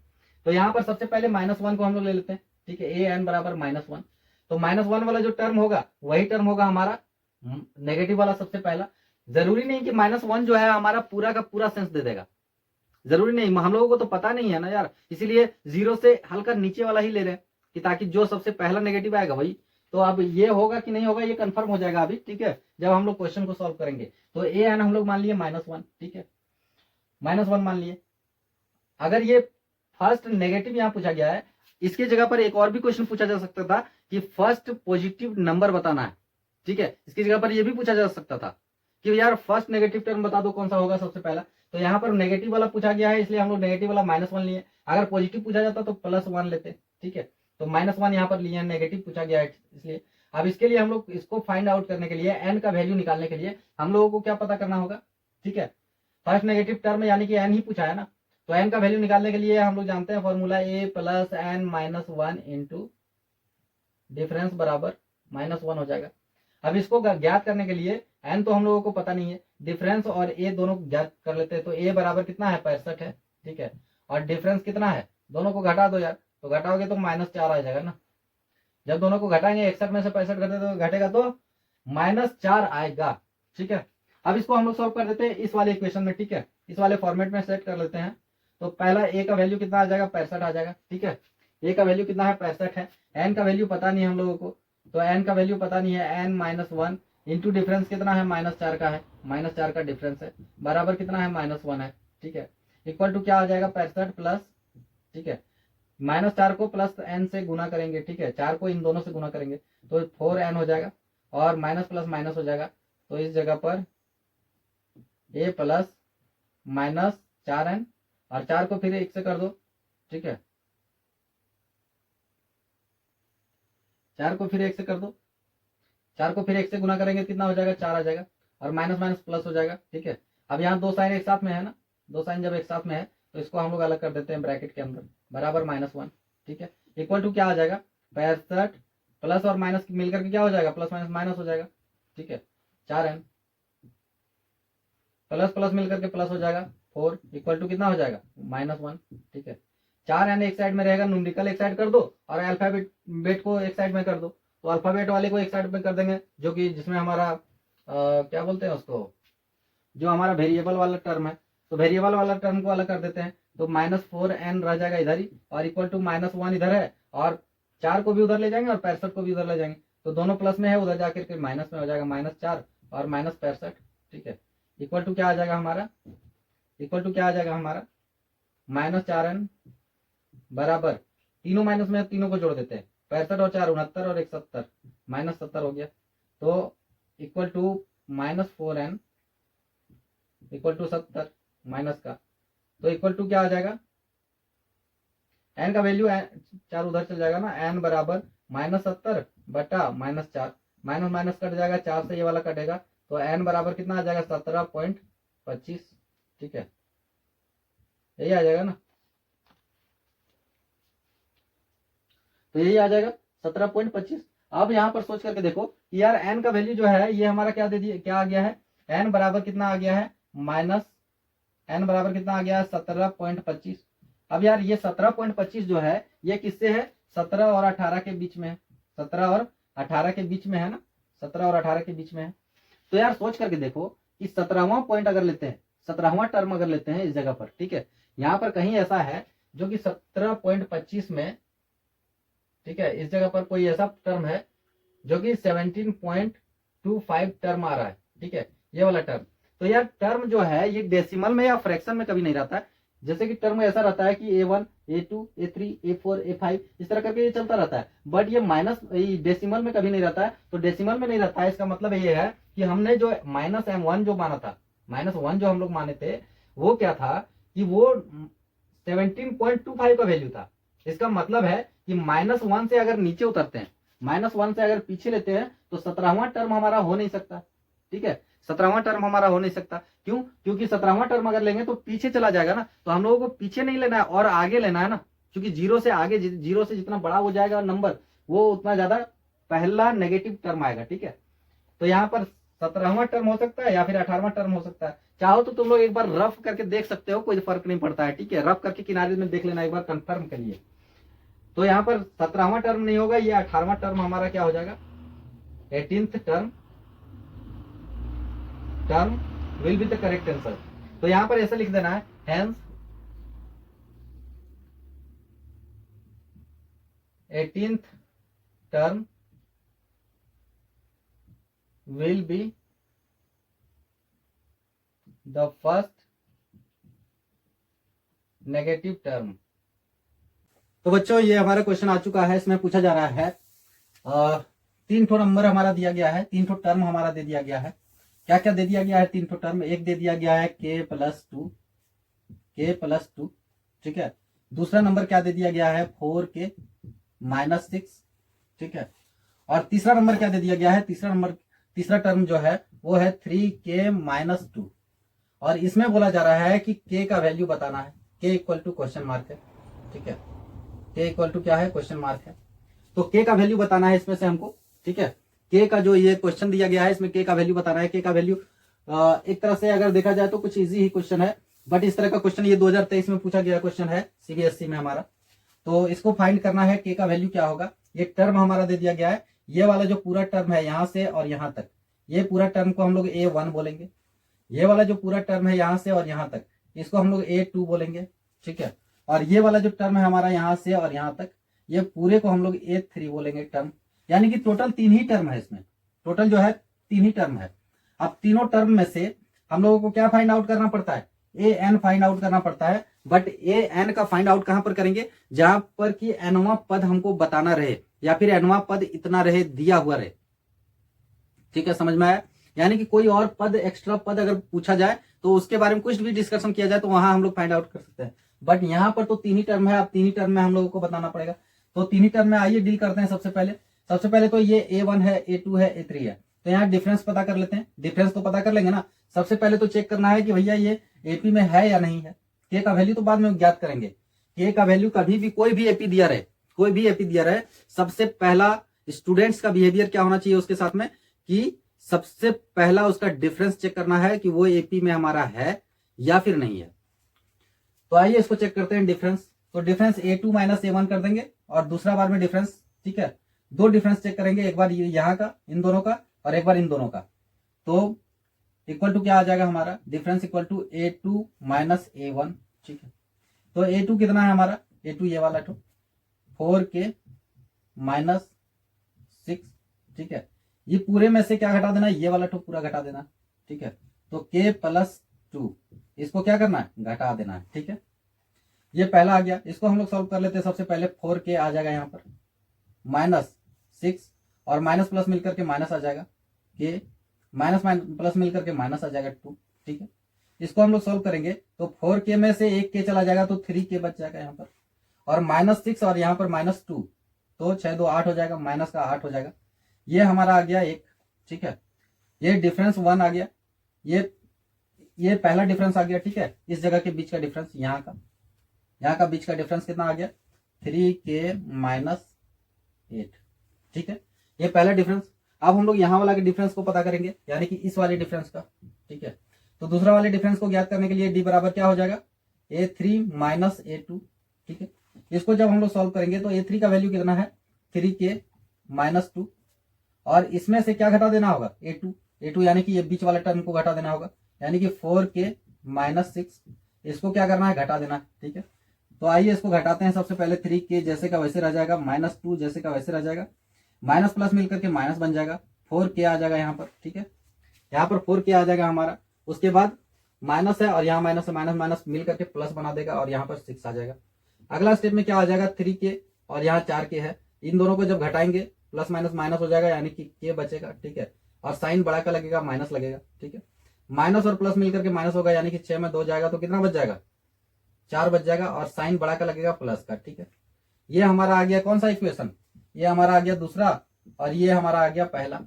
तो यहाँ पर सबसे पहले -1 को हम लोग ले लेते हैं, ठीक है। ए एन बराबर -1, तो -1 वाला जो टर्म होगा वही टर्म होगा हमारा नेगेटिव वाला सबसे पहला। जरूरी नहीं कि -1 जो है हमारा पूरा का पूरा सेंस दे देगा, जरूरी नहीं, हम लोगों को तो पता नहीं है ना यार, इसीलिए जीरो से हल्का नीचे वाला ही ले रहे हैं कि ताकि जो सबसे पहला नेगेटिव आएगा वही। तो अब ये होगा कि नहीं होगा ये कंफर्म हो जाएगा अभी, ठीक है, जब हम लोग क्वेश्चन को सॉल्व करेंगे। तो ए एन हम लोग मान लिए -1, ठीक है, -1 मान लिए। अगर ये फर्स्ट नेगेटिव यहाँ पूछा गया है, इसकी जगह पर एक और भी क्वेश्चन पूछा जा सकता था कि फर्स्ट पॉजिटिव नंबर बताना है, ठीक है। इसकी जगह पर यह भी पूछा जा सकता था कि यार फर्स्ट नेगेटिव टर्म बता दो कौन सा होगा सबसे पहला। तो यहाँ पर नेगेटिव वाला पूछा गया है इसलिए हम लोग नेगेटिव वाला -1 लिए। अगर पॉजिटिव पूछा जाता तो +1 लेते, ठीक है। तो -1 यहाँ पर लिए, नेगेटिव पूछा गया है इसलिए। अब इसके लिए हम लोग इसको फाइंड आउट करने के लिए, एन का वैल्यू निकालने के लिए हम लोगों को क्या पता करना होगा, ठीक है। फर्स्ट नेगेटिव टर्म यानी कि एन ही पूछा है ना, तो एन का वैल्यू निकालने के लिए हम लोग जानते हैं फॉर्मूला ए प्लस एन -1 इंटू डिफरेंस बराबर -1 हो जाएगा। अब इसको ज्ञात करने के लिए एन तो हम लोगों को पता नहीं है, डिफरेंस और ए दोनों ज्ञात कर लेते हैं। तो ए बराबर कितना है 65 है, ठीक है, और डिफरेंस कितना है, दोनों को घटा दो यार, तो घटाओगे तो -4 आ जाएगा ना। जब दोनों को घटाएंगे 61 में से 65 घटे तो घटेगा तो -4 आएगा, ठीक है। अब इसको हम लोग सॉल्व कर देते हैं इस वाले इक्वेशन में, ठीक है, इस वाले फॉर्मेट में सेट कर लेते हैं। तो पहला ए का वैल्यू कितना आ जाएगा 65 आ जाएगा, ठीक है। ए का वैल्यू कितना है 65 है, एन का वैल्यू पता नहीं है हम लोगों को, तो एन का वैल्यू पता नहीं है, एन -1 इंटू डिफरेंस कितना है -4 का है, -4 का डिफरेंस है, बराबर कितना है -1 है, ठीक है। इक्वल टू क्या आ जाएगा 65 प्लस, ठीक है, -4 को प्लस एन से गुना करेंगे, ठीक है, 4 को इन दोनों से गुना करेंगे तो 4n हो जाएगा और माइनस प्लस माइनस हो जाएगा। तो इस जगह पर a प्लस -4n और 4 को फिर 1 से कर दो, ठीक है, 4 को फिर 1 से कर दो, 4 को फिर 1 से गुना करेंगे कितना हो जाएगा 4 आ जाएगा और माइनस माइनस प्लस हो जाएगा, ठीक है। अब यहाँ दो साइन एक साथ में है ना, दो साइन जब एक साथ में है तो इसको हम लोग अलग कर देते हैं ब्रैकेट के अंदर, बराबर -1, ठीक है। इक्वल टू क्या आ जाएगा 65 प्लस और माइनस मिलकर के क्या हो जाएगा प्लस माइनस माइनस हो जाएगा, ठीक है, 4n प्लस प्लस मिलकर के प्लस हो जाएगा 4 इक्वल टू कितना हो जाएगा -1, ठीक है। 4n एक साइड में रहेगा, न्यूमेरिकल एक साइड कर दो और अल्फाबेट को एक साइड में कर दो। तो अल्फाबेट वाले को एक साइड में कर देंगे जो कि जिसमें हमारा क्या बोलते हैं उसको, जो हमारा वेरिएबल वाला टर्म है, तो वेरिएबल वाला टर्म को अलग कर देते हैं। तो -4n रह जाएगा इधर ही और इक्वल टू -1 इधर है और 4 को भी उधर ले जाएंगे और 65 को भी उधर ले जाएंगे, तो दोनों प्लस में है, उधर जाकर के माइनस में हो जाएगा -4 और -65, ठीक है। इक्वल टू क्या आ जाएगा हमारा, इक्वल टू क्या आ जाएगा हमारा -4n बराबर, तीनों माइनस में तीनों को जोड़ देते हैं, 65 और 4 69 और 1 70 -70 हो गया। तो equal to -4n equal to 70 minus का, तो इक्वल टू क्या आ जाएगा, एन का वैल्यू 4 उधर चल जाएगा ना, एन बराबर -70 बटा -4, माइनस माइनस कट जाएगा, 4 से ये वाला कटेगा, तो एन बराबर कितना आ जाएगा 17.25, ठीक है, यही आ जाएगा ना, तो यही आ जाएगा 17.25। अब यहाँ पर सोच करके देखो कि यार एन का वैल्यू जो है ये हमारा क्या दे दिया, क्या आ गया है, एन बराबर कितना आ गया है एन बराबर कितना आ गया है 17.25। अब यार ये 17.25 जो है ये किससे है, 17 और 18 के बीच में है, 17 और 18 के बीच में है ना, 17 और 18 के बीच में है। तो यार सोच करके देखो कि 17वां पॉइंट अगर लेते हैं, 17वां टर्म अगर लेते हैं इस जगह पर, ठीक है, यहाँ पर कहीं ऐसा है जो कि 17.25 में, ठीक है, इस जगह पर कोई ऐसा टर्म है जो कि 17.25 टर्म आ रहा है, ठीक है, ये वाला टर्म, तो यार टर्म जो है ये डेसिमल में या फ्रैक्शन में कभी नहीं रहता है। जैसे कि टर्म ऐसा रहता है कि A1 A2 A3 A4 A5 इस तरह करके ये चलता रहता है, बट ये माइनस डेसिमल में कभी नहीं रहता है। तो डेसिमल में नहीं रहता है, इसका मतलब ये है कि हमने जो -M1 जो माना था, -1 जो हम लोग माने थे, वो क्या था कि वो 17.25 का वैल्यू था। इसका मतलब है कि -1 से अगर नीचे उतरते हैं, -1 से अगर पीछे लेते हैं तो 17वां टर्म हमारा हो नहीं सकता। ठीक है, 17वां टर्म हमारा हो नहीं सकता। क्यों? क्योंकि 17वां टर्म अगर लेंगे तो पीछे चला जाएगा ना, तो हम लोगों को पीछे नहीं लेना है और आगे लेना है ना, क्योंकि जीरो से आगे, जीरो से जितना बड़ा हो जाएगा नंबर, वो उतना ज्यादा पहला नेगेटिव टर्म आएगा। ठीक है, तो यहाँ पर 17वां टर्म हो सकता है या फिर 18वां टर्म हो सकता है। चाहो तो तुम लोग एक बार रफ करके देख सकते हो, कोई फर्क नहीं पड़ता है। ठीक है, रफ करके किनारे में देख लेना, एक बार कंफर्म करिए। तो यहाँ पर 17वां टर्म नहीं होगा, ये 18वां टर्म हमारा क्या हो जाएगा, 18th term will be the correct answer. तो यहां पर ऐसा लिख देना है, hence 18th term will be the first negative term. तो बच्चों ये हमारा क्वेश्चन आ चुका है, इसमें पूछा जा रहा है 3 ठो नंबर हमारा दिया गया है, 3 ठो टर्म हमारा दे दिया गया है। क्या क्या दे दिया गया है? 3 ठो टर्म। एक दे दिया गया है k+2, ठीक है। दूसरा नंबर क्या दे दिया गया है, 4k -6, ठीक है। और तीसरा नंबर क्या दे दिया गया है, तीसरा टर्म जो है वो है 3k -2। और इसमें बोला जा रहा है कि k का वैल्यू बताना है, k equal to question mark है। ठीक है, k इक्वल टू क्या है, क्वेश्चन मार्क है। तो k का वैल्यू बताना है इसमें से हमको। ठीक है, k का जो ये क्वेश्चन दिया गया है इसमें k का वैल्यू बताना है। k का वैल्यू एक तरह से अगर देखा जाए तो कुछ इजी ही क्वेश्चन है, बट इस तरह का क्वेश्चन ये 2023 में पूछा गया क्वेश्चन है सीबीएसई में हमारा। तो इसको फाइंड करना है k का वैल्यू क्या होगा। ये टर्म हमारा दे दिया गया है, ये वाला जो पूरा टर्म है यहां से और यहां तक, ये पूरा टर्म को हम लोग A1 बोलेंगे। ये वाला जो पूरा टर्म है यहां से और यहां तक, इसको हम लोग A2 बोलेंगे। ठीक है, और ये वाला जो टर्म है हमारा यहां से और यहां तक, ये पूरे को हम लोग A3 बोलेंगे टर्म। यानी कि टोटल 3 ही टर्म है इसमें, टोटल जो है 3 ही टर्म है। अब तीनों टर्म में से हम लोगों को क्या फाइंड आउट करना पड़ता है, an फाइंड आउट करना पड़ता है। बट an का फाइंड आउट कहां पर करेंगे, जहां पर कि nवां पद हमको बताना रहे या फिर nवां पद इतना रहे, दिया हुआ रहे। ठीक है, समझ में आया। यानी कि कोई और पद, एक्स्ट्रा पद अगर पूछा जाए तो उसके बारे में कुछ भी डिस्कशन किया जाए तो वहां हम लोग फाइंड आउट कर सकते हैं। बट यहाँ पर तो 3 ही टर्म है, अब 3 ही टर्म में हम लोगों को बताना पड़ेगा। तो 3 ही टर्म में आइए डील करते हैं। सबसे पहले तो ये A1 है, A2 है, A3 है। तो यहाँ डिफरेंस पता कर लेते हैं। डिफरेंस तो पता कर लेंगे ना, सबसे पहले तो चेक करना है कि भैया ये AP में है या नहीं है। K का वैल्यू तो बाद में ज्ञात करेंगे। K का वैल्यू कभी भी कोई भी AP दिया रहे, सबसे पहला स्टूडेंट्स का बिहेवियर क्या होना चाहिए उसके साथ में, कि सबसे पहला उसका डिफरेंस चेक करना है कि वो AP में हमारा है या फिर नहीं है। तो आइए इसको चेक करते हैं डिफरेंस। तो डिफरेंस A2 -A1 कर देंगे और दूसरा बार में डिफरेंस, ठीक है, 2 डिफरेंस चेक करेंगे, एक बार यहाँ का, इन दोनों का, और एक बार इन दोनों का। तो इक्वल टू क्या आ जाएगा हमारा, difference equal to A2 -A1। ठीक है, तो A2 कितना है हमारा, A2 ये वाला 4k -6। ठीक है, ये पूरे में से क्या घटा देना, ये वाला पूरा घटा देना। ठीक है, तो k+2 इसको क्या करना है, घटा देना है। ठीक है, ये पहला आ गया, इसको हम लोग सॉल्व कर लेते हैं। सबसे पहले 4k आ जाएगा यहाँ पर, -6 और माइनस प्लस मिलकर के माइनस आ जाएगा, k माइनस प्लस मिलकर के माइनस आ जाएगा 2। ठीक है, इसको हम लोग सॉल्व करेंगे तो 4k में से 1k चला जाएगा तो 3k बच जाएगा यहाँ पर, और -6 और यहाँ पर -2, तो 6 2 8 हो जाएगा, माइनस का 8 हो जाएगा। ये हमारा आ गया 1। ठीक है, ये डिफरेंस 1 आ गया, ये पहला डिफरेंस आ गया। ठीक है, इस जगह के बीच का डिफरेंस, यहाँ का बीच का डिफरेंस कितना आ गया, 3k -8। ठीक है, ये पहला डिफरेंस। अब हम लोग यहाँ वाला के डिफरेंस को पता करेंगे, यानी कि इस वाले डिफरेंस का। ठीक है, तो दूसरा वाले डिफरेंस को ज्ञात करने के लिए d बराबर क्या हो जाएगा, A3 -A2। ठीक है, इसको जब हम लोग सॉल्व करेंगे तो A3 का वैल्यू कितना है, 3k -2, और इसमें से क्या घटा देना होगा, A2 यानी कि ये बीच वाला टर्म को घटा देना होगा, यानी कि 4k -6, इसको क्या करना है, घटा देना है। ठीक है, तो आइए इसको घटाते हैं। सबसे पहले 3k जैसे का वैसे रह जाएगा, -2 जैसे का वैसे रह जाएगा, माइनस प्लस मिलकर के माइनस बन जाएगा, 4k आ जाएगा यहाँ पर। ठीक है, यहाँ पर 4k आ जाएगा हमारा, उसके बाद माइनस है और यहाँ माइनस है, माइनस माइनस मिल करके प्लस बना देगा और यहाँ पर 6 आ जाएगा। अगला स्टेप में क्या आ जाएगा, 3k और यहाँ 4k है, इन दोनों को जब घटाएंगे प्लस माइनस माइनस हो जाएगा, यानी कि k बचेगा, ठीक है। और साइन बड़ा का लगेगा, माइनस लगेगा, ठीक है। माइनस और प्लस मिलकर के माइनस होगा, यानी कि 6 में 2 जाएगा तो कितना बच जाएगा, 4 बच जाएगा, और साइन बड़ा का लगेगा प्लस का, ठीक है। ये हमारा आ गया कौन सा इक्वेशन, ये हमारा आ गया दूसरा और ये हमारा आ गया पहला।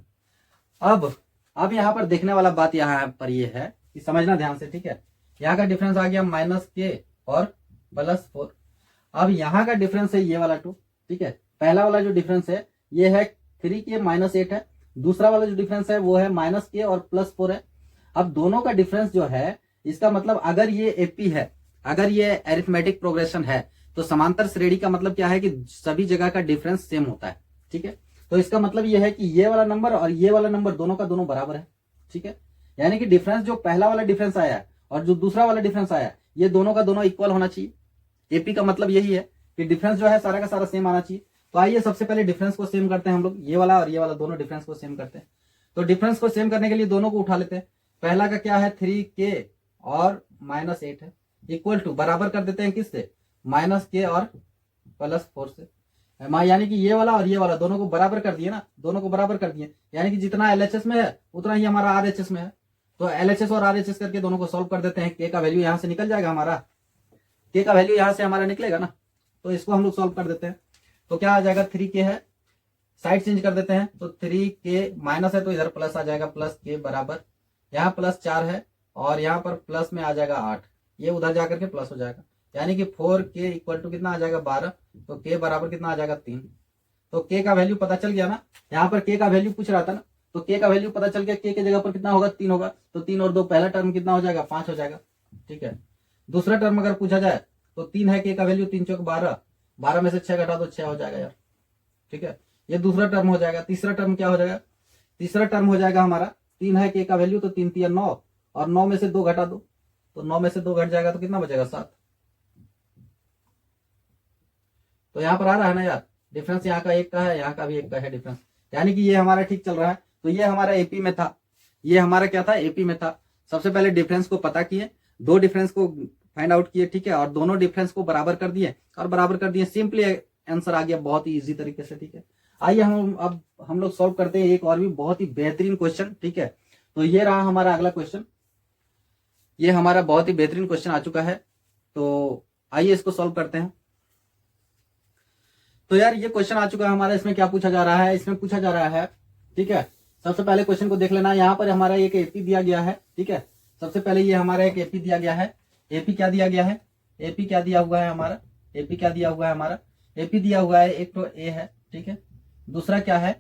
अब यहाँ पर देखने वाला बात यहाँ पर ये है कि समझना ध्यान से, ठीक है। यहाँ का डिफरेंस आ गया -k और +4। अब यहाँ का डिफरेंस है ये वाला 2, ठीक है। पहला वाला जो डिफरेंस है ये है 3k -8 है, दूसरा वाला जो डिफरेंस है वो है -k और +4 है। अब दोनों का डिफरेंस जो है, इसका मतलब अगर ये एपी है, अगर ये अरिथमेटिक प्रोग्रेशन है, तो समांतर श्रेणी का मतलब क्या है कि सभी जगह का डिफरेंस सेम होता है, ठीक है। तो इसका मतलब ये है कि ये वाला नंबर और ये वाला नंबर दोनों का दोनों बराबर है, ठीक है। यानी कि डिफरेंस जो पहला वाला डिफरेंस आया है और जो दूसरा वाला डिफरेंस आया, ये दोनों का दोनों इक्वल होना चाहिए। एपी का मतलब यही है कि डिफरेंस जो है सारा का सारा सेम आना चाहिए। तो आइए सबसे पहले डिफरेंस को सेम करते हैं हम लोग, ये वाला और ये वाला दोनों डिफरेंस को सेम करते हैं। तो डिफरेंस को सेम करने के लिए दोनों को उठा लेते हैं। पहला का क्या है, 3k और -8 है, इक्वल टू बराबर कर देते हैं किससे, -k और +4 से। यानी कि ये वाला और ये वाला दोनों को बराबर कर दिए ना, दोनों को बराबर कर दिए, यानी कि जितना LHS में है उतना ही हमारा RHS में है। तो LHS और RHS करके दोनों को सॉल्व कर देते हैं। k का वैल्यू यहां से निकल जाएगा हमारा, k का वैल्यू यहां से हमारा निकलेगा ना, तो इसको हम लोग सॉल्व कर देते हैं। तो क्या आ जाएगा, 3k है, साइड चेंज कर देते हैं, तो 3k माइनस है तो इधर प्लस आ जाएगा, +k बराबर यहाँ +4 है और यहाँ पर प्लस में आ जाएगा 8, ये उधर जाकर के प्लस हो जाएगा, यानी कि 4k इक्वल टू कितना आ जाएगा 12, तो k बराबर कितना आ जाएगा 3। तो k का वैल्यू पता चल गया ना, यहाँ पर k का वैल्यू पूछ रहा था ना, तो k का वैल्यू पता चल गया, k के जगह पर कितना होगा 3 होगा, तो 3 और 2 पहला टर्म कितना हो जाएगा 5 हो जाएगा, ठीक है। दूसरा टर्म अगर पूछा जाए तो 3 है, k का वैल्यू 3 चौक 12, 12 में से 6 घटा दो 6 हो जाएगा यार, ठीक है। ये दूसरा टर्म हो जाएगा। तीसरा टर्म क्या हो जाएगा, तीसरा टर्म हो जाएगा हमारा 3 है k का वैल्यू, तो 3 3 9 और 9 में से 2 घटा दो, तो 9 में से 2 घट जाएगा तो कितना बचेगा 7। तो यहाँ पर आ रहा है ना यार डिफरेंस, यहाँ का 1 का है, यहाँ का भी 1 का है डिफरेंस, यानी कि ये हमारा ठीक चल रहा है। तो ये हमारा एपी में था, ये हमारा क्या था, एपी में था। सबसे पहले डिफरेंस को पता किए, दो डिफरेंस को फाइंड आउट किए, ठीक है, और दोनों डिफरेंस को बराबर कर दिए और बराबर कर दिए, सिंपली आंसर आ गया बहुत ही इजी तरीके से, ठीक है। आइए अब हम लोग सॉल्व करते हैं एक और भी बहुत ही बेहतरीन क्वेश्चन, ठीक है। तो ये रहा हमारा अगला क्वेश्चन, ये हमारा बहुत ही बेहतरीन क्वेश्चन आ चुका है, तो आइए इसको सॉल्व करते हैं। तो यार ये क्वेश्चन आ चुका है हमारा, इसमें क्या पूछा जा रहा है, इसमें पूछा जा रहा है, ठीक है। सबसे पहले क्वेश्चन को देख लेना, यहाँ पर हमारा एक एपी दिया गया है, ठीक है। सबसे पहले ये हमारा एक एपी दिया गया है, एपी क्या दिया गया है, एपी क्या दिया हुआ है हमारा, एपी क्या दिया हुआ है हमारा, एपी दिया हुआ है एक तो ए है, ठीक है, दूसरा क्या है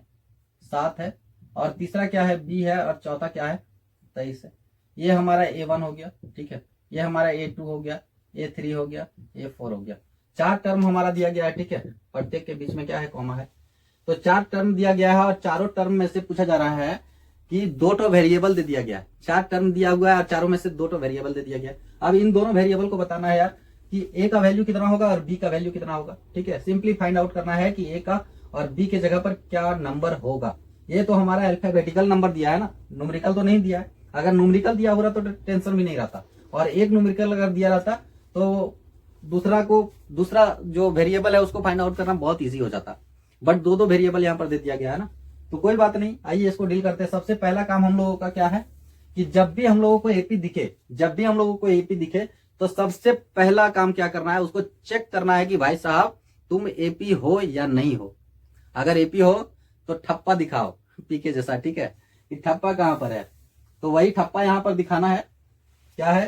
7 है, और तीसरा क्या है बी है, और चौथा क्या है 23 है। ये हमारा A1 हो गया, ठीक है, ये हमारा A2 हो गया, A3 हो गया, A4 हो गया। 4 टर्म हमारा दिया गया है, ठीक है, प्रत्येक के बीच में क्या है कॉमा है। तो 4 टर्म दिया गया है और चारों टर्म में से पूछा जा रहा है कि 2 वेरिएबल दे दिया गया है। 4 टर्म दिया हुआ है और चारों में से 2 वेरिएबल दे दिया गया है। अब इन दोनों वेरिएबल को बताना है यार कि ए का वैल्यू कितना होगा और बी का वैल्यू कितना होगा, ठीक है। सिंपली फाइंड आउट करना है कि ए का और बी के जगह पर क्या नंबर होगा। ये तो हमारा अल्फाबेटिकल नंबर दिया है ना, न्यूमेरिकल तो नहीं दिया है। अगर न्यूमेरिकल दिया हो रहा तो टेंशन भी नहीं रहता, और एक न्यूमेरिकल अगर दिया रहता तो दूसरा जो वेरिएबल है उसको फाइंड आउट करना बहुत इजी हो जाता। बट 2 वेरिएबल यहाँ पर दे दिया गया है ना, तो कोई बात नहीं, आइए इसको डील करते हैं। सबसे पहला काम हम लोगों का क्या है कि जब भी हम लोगों को एपी दिखे, तो सबसे पहला काम क्या करना है, उसको चेक करना है कि भाई साहब तुम एपी हो या नहीं हो। अगर एपी हो तो ठप्पा दिखाओ पी के जैसा, ठीक है। कि ठप्पा कहां पर है, तो वही ठप्पा यहां पर दिखाना है। क्या है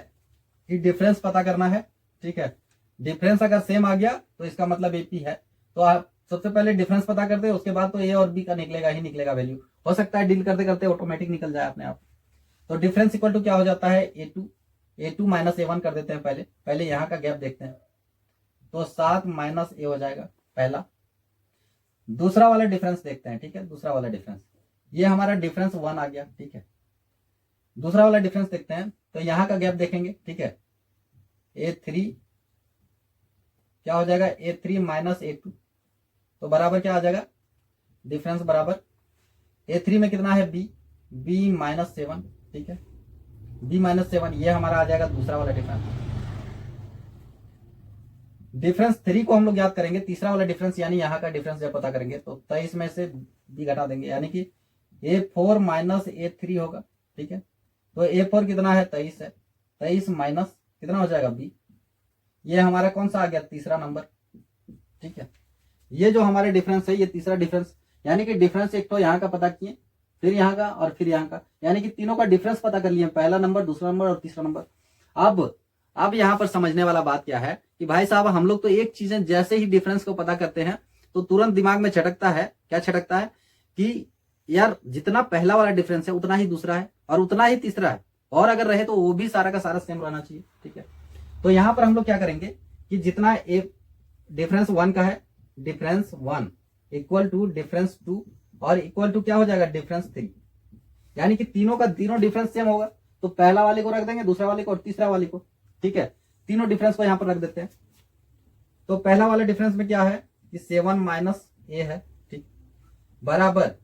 कि डिफरेंस पता करना है, ठीक है। डिफरेंस अगर सेम आ गया तो इसका मतलब एपी है। तो आप सबसे पहले डिफरेंस पता करते हैं, उसके बाद तो ए और बी का निकलेगा ही निकलेगा वैल्यू। हो सकता है डील करते करते ऑटोमेटिक निकल जाए अपने आप। तो डिफरेंस इक्वल टू क्या हो जाता है, A2 माइनस A1 कर देते हैं। पहले यहाँ का गैप देखते हैं, तो 7 माइनस ए हो जाएगा पहला। दूसरा वाला डिफरेंस देखते हैं, ठीक है। दूसरा वाला डिफरेंस, ये हमारा डिफरेंस 1 आ गया, ठीक है। दूसरा वाला डिफरेंस देखते हैं, तो यहाँ का गैप देखेंगे, ठीक है। A3 क्या हो जाएगा, A3 माइनस A2, तो बराबर क्या आ जाएगा, डिफरेंस बराबर A3 में कितना है B माइनस 7, ठीक है। B-7, ये हमारा आ जाएगा दूसरा वाला डिफरेंस। डिफरेंस 3 को हम लोग याद करेंगे, तीसरा वाला डिफरेंस यानी यहाँ का डिफरेंस जब पता करेंगे तो 23 में से B घटा देंगे, यानी कि A4 माइनस A3 होगा। ठीक है, तो A4 कितना है, 23 है, 23 माइनस कितना हो जाएगा B, ये हमारा कौन सा आ गया, तीसरा नंबर। ठीक है, ये जो हमारे डिफरेंस है ये तीसरा डिफरेंस, यानी कि डिफरेंस एक तो यहाँ का पता किए, फिर यहाँ का और फिर यहाँ का, यानी कि तीनों का डिफरेंस पता कर लिए, पहला नंबर, दूसरा नंबर और तीसरा नंबर। अब यहाँ पर समझने वाला बात क्या है कि भाई साहब हम लोग तो एक चीजें जैसे ही डिफरेंस को पता करते हैं तो तुरंत दिमाग में छटकता है, क्या छटकता है कि यार जितना पहला वाला डिफरेंस है उतना ही दूसरा है और उतना ही तीसरा है, और अगर रहे तो वो भी सारा का सारा सेम रहना चाहिए। ठीक है, तो यहाँ पर हम लोग क्या करेंगे कि जितना एक डिफरेंस 1 का है, डिफरेंस 1 इक्वल टू डिफरेंस 2 और इक्वल टू क्या हो जाएगा, डिफरेंस 3, यानी कि तीनों का तीनों डिफरेंस सेम होगा, तो पहला वाले को रख देंगे, दूसरा वाले को और तीसरा वाले को। ठीक है, तीनों डिफरेंस को यहां पर रख देते हैं। तो पहला वाला डिफरेंस में क्या है कि 7 माइनस A है। ठीक, बराबर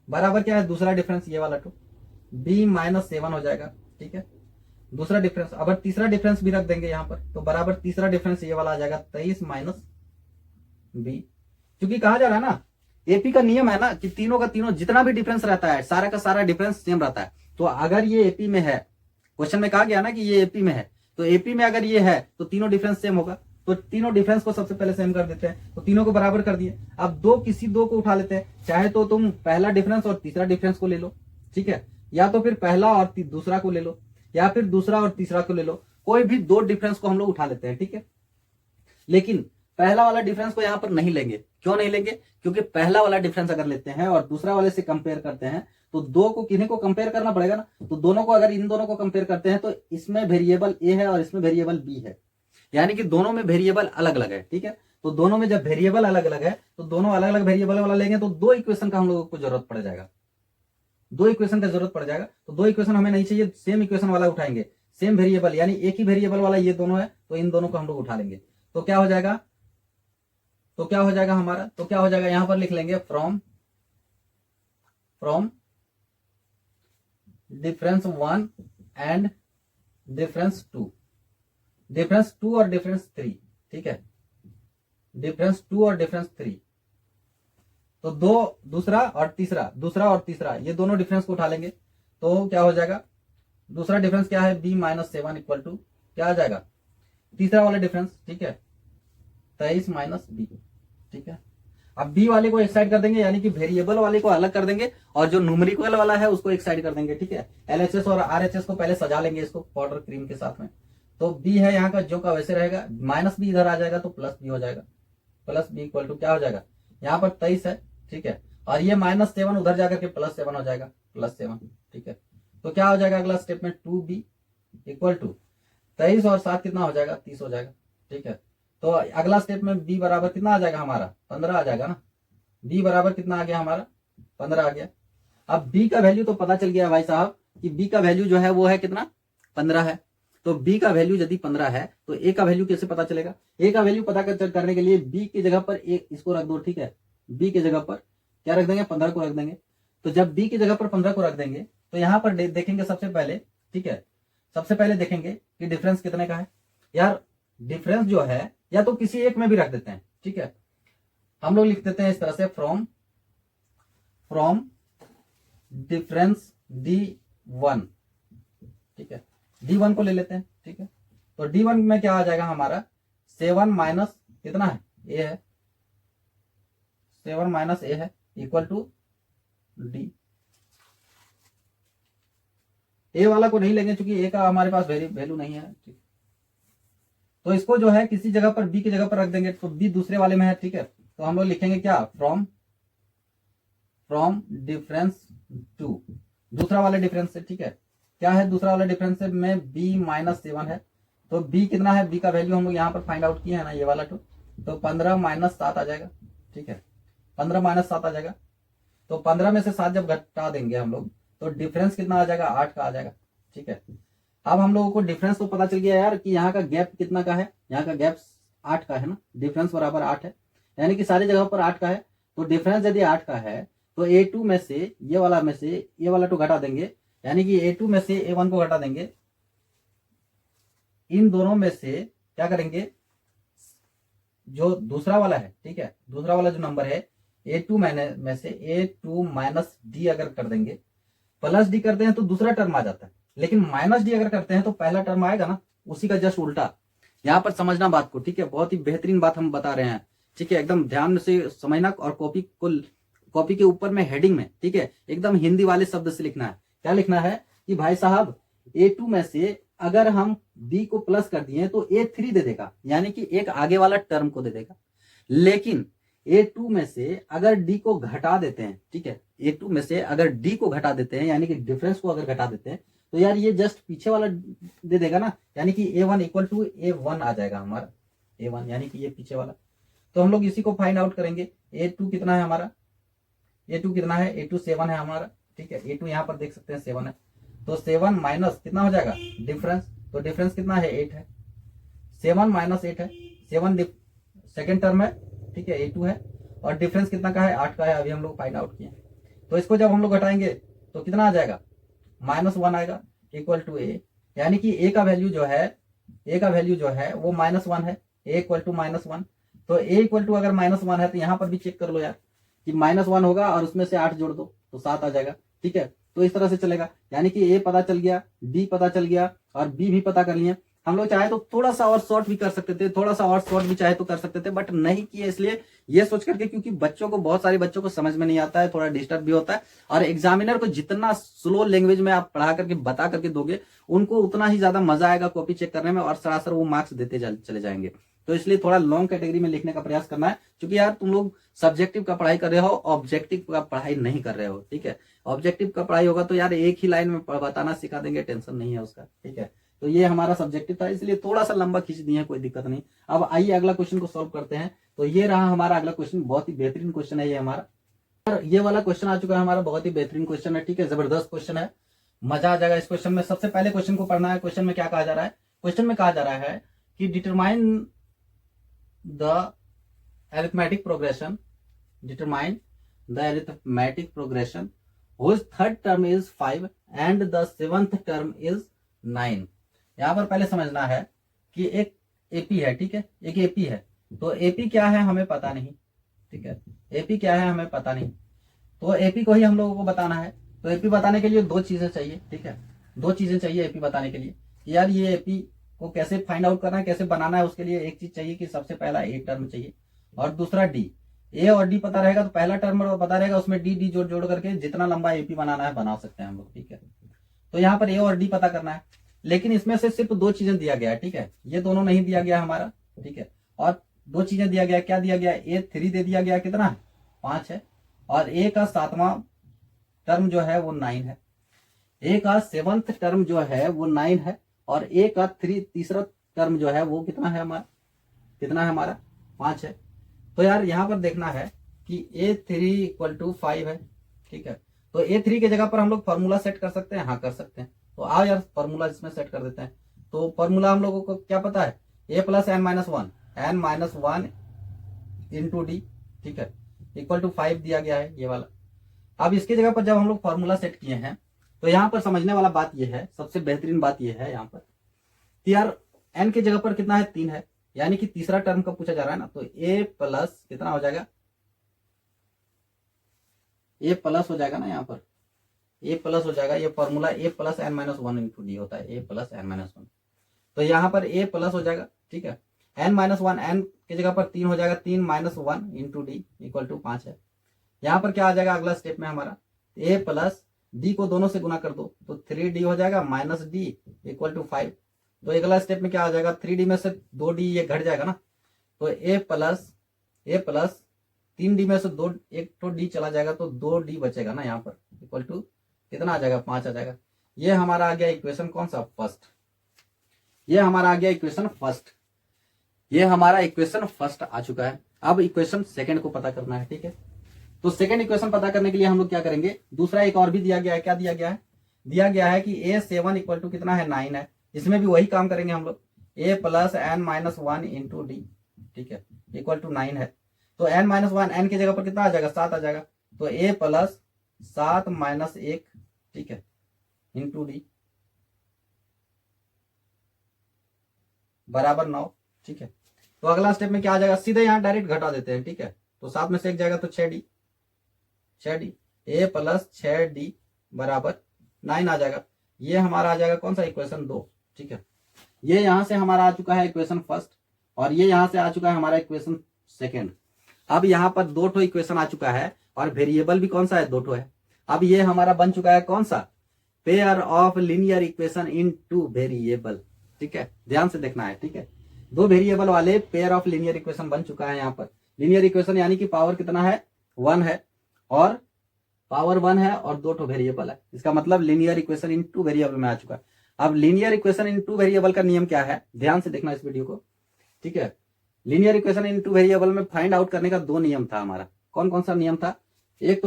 बराबर क्या है, दूसरा डिफरेंस ये वाला तो B-7 हो जाएगा। ठीक है, दूसरा डिफरेंस, अब तीसरा डिफरेंस भी रख देंगे यहां पर, तो बराबर तीसरा डिफरेंस ये वाला आ जाएगा 23 माइनस B। क्योंकि कहा जा रहा है ना, एपी का नियम है ना कि तीनों का तीनों जितना भी डिफरेंस रहता है सारा का सारा डिफरेंस सेम रहता है। तो अगर ये एपी में है, क्वेश्चन में कहा गया ना कि ये एपी में है, तो एपी में अगर ये है तो तीनों डिफरेंस सेम होगा, तो तीनों डिफरेंस को सबसे पहले सेम कर देते हैं, तो तीनों को बराबर कर दिए। अब किसी दो को उठा लेते हैं, चाहे तो तुम पहला डिफरेंस और तीसरा डिफरेंस को ले लो। ठीक है, या तो फिर पहला और दूसरा को ले लो, या फिर दूसरा और तीसरा को ले लो, कोई भी दो डिफरेंस को हम लोग उठा लेते हैं। ठीक है, लेकिन पहला वाला डिफरेंस को यहां पर नहीं लेंगे। क्यों नहीं लेंगे, क्योंकि पहला वाला डिफरेंस अगर लेते हैं और दूसरा वाले से कंपेयर करते हैं तो दो को किन्हीं को कंपेयर करना पड़ेगा ना, तो दोनों को अगर इन दोनों को कंपेयर करते हैं तो इसमें वेरिएबल ए है और इसमें वेरिएबल बी है, यानी कि दोनों में वेरिएबल अलग अलग है। ठीक है, तो दोनों में जब वेरिएबल अलग अलग है तो दोनों अलग अलग वेरिएबल वाला लेंगे तो दो इक्वेशन का हम लोगों को जरूरत पड़ जाएगा, दो इक्वेशन का जरूरत पड़ जाएगा। तो दो इक्वेशन हमें नहीं चाहिए, सेम इक्वेशन वाला उठाएंगे, सेम वेरिएबल यानी एक ही वेरिएबल वाला ये दोनों है, तो इन दोनों को हम लोग उठा लेंगे। तो क्या हो जाएगा, हमारा, तो क्या हो जाएगा, यहां पर लिख लेंगे from difference 1 and difference 2, difference 2 और डिफरेंस 3। ठीक है, डिफरेंस 2 और डिफरेंस 3, तो दूसरा और तीसरा ये दोनों डिफरेंस को उठा लेंगे। तो क्या हो जाएगा, दूसरा डिफरेंस क्या है, B-7 इक्वल टू क्या आ जाएगा, तीसरा वाला डिफरेंस। ठीक है, 23 माइनस B। ठीक है, अब बी वाले को एक साइड कर देंगे, यानी कि वेरिएबल वाले को अलग कर देंगे और जो न्यूमेरिकल वाला है उसको एक साइड कर देंगे। ठीक है, एलएचएस और आरएचएस को पहले सजा लेंगे इसको पाउडर क्रीम के साथ में। तो बी है यहाँ का जो का वैसे रहेगा, माइनस बी इधर आ जाएगा तो प्लस बी हो जाएगा, प्लस बी इक्वल टू क्या हो जाएगा, यहाँ पर 23 है। ठीक है, और ये -7 उधर जाकर के +7 हो जाएगा, +7। ठीक है, तो क्या हो जाएगा अगला स्टेप में, 2b इक्वल टू 23 और 7 कितना हो जाएगा, 30 हो जाएगा। ठीक है, तो अगला स्टेप में b बराबर कितना आ जाएगा हमारा, 15 आ जाएगा ना। b बराबर कितना आ गया हमारा, 15 आ गया। अब b का वैल्यू तो पता चल गया भाई साहब कि b का वैल्यू जो है वो है कितना, 15 है। तो b का वैल्यू यदि 15 है तो a का वैल्यू कैसे पता चलेगा, a का वैल्यू पता करने के लिए b की जगह पर इसको रख दो। ठीक है, b की जगह पर क्या रख देंगे, 15 को रख देंगे। तो जब b की जगह पर 15 को रख देंगे तो यहाँ पर देखेंगे सबसे पहले, ठीक है, सबसे पहले देखेंगे कि डिफरेंस कितने का है। यार डिफरेंस जो है या तो किसी एक में भी रख देते हैं। ठीक है, हम लोग लिख देते हैं इस तरह से, फ्रॉम डिफरेंस D1। ठीक है, D1 को ले लेते हैं। ठीक है, तो D1 में क्या आ जाएगा हमारा, 7 माइनस कितना है, A है, 7 माइनस A है इक्वल टू D। A वाला को नहीं लेंगे क्योंकि A का हमारे पास वैल्यू नहीं है। ठीक, तो इसको जो है किसी जगह पर B की जगह पर रख देंगे, तो B दूसरे वाले में है। ठीक है, तो हम लोग लिखेंगे क्या, फ्रॉम डिफरेंस 2, दूसरा वाला डिफरेंस से। ठीक है, क्या है दूसरा वाला डिफरेंस में B-7 है, तो B कितना है, B का वैल्यू हम लोग यहाँ पर फाइंड आउट किए है ना, ये वाला तो 15 माइनस 7 आ जाएगा। ठीक है, 15 माइनस 7 आ जाएगा, तो 15 में से 7 जब घटा देंगे हम लोग तो डिफरेंस कितना आ जाएगा, 8 का आ जाएगा। ठीक है, अब हम लोगों को डिफरेंस तो पता चल गया यार कि यहाँ का गैप कितना का है, यहाँ का गैप 8 का है ना, डिफरेंस बराबर 8 है, यानी कि सारी जगह पर 8 का है। तो डिफरेंस यदि 8 का है तो A2 में से ये वाला तो घटा देंगे, यानी कि A2 में से A1 को घटा देंगे इन दोनों में से क्या करेंगे, जो दूसरा वाला है, ठीक है, दूसरा वाला जो नंबर है A2 में से A2 माइनस डी अगर कर देंगे, प्लस डी करते हैं तो दूसरा टर्म आ जाता है, लेकिन माइनस डी अगर करते हैं तो पहला टर्म आएगा ना, उसी का जस्ट उल्टा। यहां पर समझना बात को, ठीक है, बहुत ही बेहतरीन बात हम बता रहे हैं, ठीक है, एकदम ध्यान से समझना और कॉपी के ऊपर में हेडिंग में, ठीक है, एकदम हिंदी वाले शब्द से लिखना है। क्या लिखना है कि भाई साहब A2 में से अगर हम D को प्लस कर दिए तो A3 दे देगा, यानी कि एक आगे वाला टर्म को दे देगा। लेकिन A2 में से अगर D को घटा देते हैं, ठीक है, A2 में से अगर D को घटा देते हैं, यानी कि डिफरेंस को अगर घटा देते हैं, तो यार ये जस्ट पीछे वाला दे देगा ना, यानी कि A1 इक्वल टू A1 आ जाएगा हमारा, A1 यानी कि ये पीछे वाला। तो हम लोग इसी को फाइंड आउट करेंगे। A2 कितना है हमारा, A2 कितना है, A2 7 है हमारा, ठीक है, A2 यहाँ पर देख सकते हैं 7 है, तो 7 माइनस कितना हो जाएगा डिफरेंस, तो डिफरेंस कितना है 8 है, 7 माइनस 8 है, 7 सेकेंड टर्म है, ठीक है, A2 है, और डिफरेंस कितना का है 8 का है, अभी हम लोग फाइंड आउट किए। तो इसको जब हम लोग घटाएंगे तो कितना आ जाएगा, -1 आएगा, इक्वल टू A, यानी कि A का वैल्यू जो है, A का वैल्यू जो है वो -1 है, A इक्वल टू -1। तो A इक्वल टू अगर -1 है तो यहाँ पर भी चेक कर लो यार कि -1 होगा और उसमें से 8 जोड़ दो तो 7 आ जाएगा, ठीक है। तो इस तरह से चलेगा, यानी कि A पता चल गया, D पता चल गया और B भी पता कर लिए। हम लोग चाहे तो थोड़ा सा और शॉर्ट भी कर सकते थे, थोड़ा सा और शॉर्ट भी चाहे तो कर सकते थे, बट नहीं किए, इसलिए ये सोच करके, क्योंकि बच्चों को, बहुत सारे बच्चों को समझ में नहीं आता है, थोड़ा डिस्टर्ब भी होता है, और एग्जामिनर को जितना स्लो लैंग्वेज में आप पढ़ा करके बता करके दोगे, उनको उतना ही ज्यादा मजा आएगा कॉपी चेक करने में और सरासर वो मार्क्स देते चले जाएंगे। तो इसलिए थोड़ा लॉन्ग कैटेगरी में लिखने का प्रयास करना है, क्योंकि यार तुम लोग सब्जेक्टिव का पढ़ाई कर रहे हो, ऑब्जेक्टिव का पढ़ाई नहीं कर रहे हो, ठीक है। ऑब्जेक्टिव का पढ़ाई होगा तो यार एक ही लाइन में बताना सिखा देंगे, टेंशन नहीं है उसका, ठीक है। तो ये हमारा सब्जेक्टिव था, इसलिए थोड़ा सा लंबा खींच दिए, कोई दिक्कत नहीं। अब आइए अगला क्वेश्चन को सॉल्व करते हैं। तो ये रहा हमारा अगला क्वेश्चन, बहुत ही बेहतरीन क्वेश्चन है ये हमारा। ये वाला क्वेश्चन आ चुका है हमारा, बहुत ही बेहतरीन क्वेश्चन है, ठीक है, जबरदस्त क्वेश्चन है, मजा आ जाएगा इस क्वेश्चन में। सबसे पहले क्वेश्चन को पढ़ना है। क्वेश्चन में क्या कहा जा रहा है, क्वेश्चन में कहा जा रहा है कि determine the arithmetic progression, determine the arithmetic progression whose third term is 5 and the seventh term is 9। यहां पर पहले समझना है कि एक एपी है, ठीक है, एक एपी है, तो एपी क्या है हमें पता नहीं, ठीक है, एपी क्या है हमें पता नहीं, तो एपी को ही हम लोगों को बताना है। तो एपी बताने के लिए दो चीजें चाहिए, ठीक है, दो चीजें चाहिए एपी बताने के लिए कि यार ये एपी को कैसे फाइंड आउट करना है, कैसे बनाना है। उसके लिए एक चीज चाहिए कि सबसे पहला ए टर्म चाहिए और दूसरा डी। ए और डी पता रहेगा तो पहला टर्म पता रहेगा, उसमें डी डी जोड़ जोड़ करके जितना लंबा एपी बनाना है बना सकते हैं हम लोग, ठीक है। तो यहाँ पर ए और डी पता करना है, लेकिन इसमें से सिर्फ दो चीजें दिया गया है, ठीक है, ये दोनों नहीं दिया गया हमारा, ठीक है, और दो चीजें दिया गया, क्या दिया गया, A3 दे दिया गया, कितना है 5 है, और ए का 7वां टर्म जो है वो 9 है, ए का 7th टर्म जो है वो 9 है, और ए का तीसरा टर्म जो है वो कितना है हमारा, कितना है हमारा 5 है। तो यार यहां पर देखना है कि A3 इक्वल टू 5 है, ठीक है, तो A3 की जगह पर हम लोग फॉर्मूला सेट कर सकते हैं, हाँ कर सकते हैं। तो आओ यार फॉर्मूला इसमें सेट कर देते हैं। तो फॉर्मूला हम लोगों को क्या पता है, A plus n-1 into d, ठीक है, इक्वल टू 5 दिया गया है ये वाला। अब इसकी जगह पर जब हम लोग फॉर्मूला सेट किए हैं तो यहाँ पर समझने वाला बात यह है, सबसे बेहतरीन बात यह है यहाँ पर कि यार n की जगह पर कितना है 3 है, यानी कि तीसरा टर्म का पूछा जा रहा है ना, तो a प्लस कितना हो जाएगा, a प्लस हो जाएगा ना, यहाँ पर a प्लस हो जाएगा। ये formula a plus n-1 into D होता है, a प्लस n-1, तो यहाँ पर a प्लस हो जाएगा, ठीक है, n-1 n की जगह पर 3 हो जाएगा, 3 - 1 इंटू डी इक्वल टू 5 है। यहाँ पर क्या आ जाएगा अगला स्टेप में हमारा, a प्लस डी को दोनों से गुना कर दो तो 3d हो जाएगा माइनस डी इक्वल टू 5। तो अगला स्टेप में क्या आ जाएगा, 3d में से 2d ये घट जाएगा ना, तो a प्लस 3d में से 2 एक तो d चला जाएगा तो 2d बचेगा ना यहाँ पर, इक्वल टू कितना आ जाएगा 5 आ जाएगा। ये हमारा आ गया इक्वेशन कौन सा, फर्स्ट। ये हमारा आ गया इक्वेशन फर्स्ट, ये हमारा इक्वेशन फर्स्ट आ चुका है। अब इक्वेशन सेकंड को पता करना है, ठीक है। तो सेकंड इक्वेशन पता करने के लिए हम लोग क्या करेंगे, दूसरा एक और भी दिया गया है, क्या दिया गया है, दिया गया है कि A7 इक्वल टू कितना है 9 है। इसमें भी वही काम करेंगे हम लोग, a plus n-1 into d, ठीक है, इक्वल टू 9 है। तो n-1 n की जगह पर कितना आ जाएगा 7 आ जाएगा, तो a प्लस 7 - 1, ठीक है, इंटू डी। बराबर 9। ठीक है, तो अगला स्टेप में क्या आ जाएगा, सीधे यहाँ डायरेक्ट घटा देते हैं। ठीक है, तो 7 में से 1 जाएगा तो 6d, 6d a plus 6d बराबर 9 आ जाएगा। ये हमारा आ जाएगा कौन सा, इक्वेशन 2। ठीक है, ये यहां से हमारा आ चुका है इक्वेशन फर्स्ट, और ये यहां से आ चुका है हमारा इक्वेशन सेकेंड। अब यहाँ पर 2 ठो इक्वेशन आ चुका है और वेरिएबल भी कौन सा है, 2 ठो है। अब ये हमारा बन चुका है कौन सा, pair of linear equation in 2 variable. ठीक है, ध्यान से देखना है। ठीक है, 2 वेरिएबल वाले पेयर ऑफ लीनियर इक्वेशन बन चुका है। यहाँ पर लीनियर इक्वेशन यानी कि पावर कितना है, 1 है, और पावर 1 है और 2 ठो वेरिएबल है। इसका मतलब लीनियर इक्वेशन इन 2 वेरिएबल में आ चुका है। अब लीनियर इक्वेशन इन 2 वेरिएबल का नियम क्या है, ध्यान से देखना इस वीडियो को। ठीक है, लीनियर इक्वेशन इन 2 वेरिएबल में फाइंड आउट करने का 2 नियम था हमारा। कौन कौन सा नियम था, एक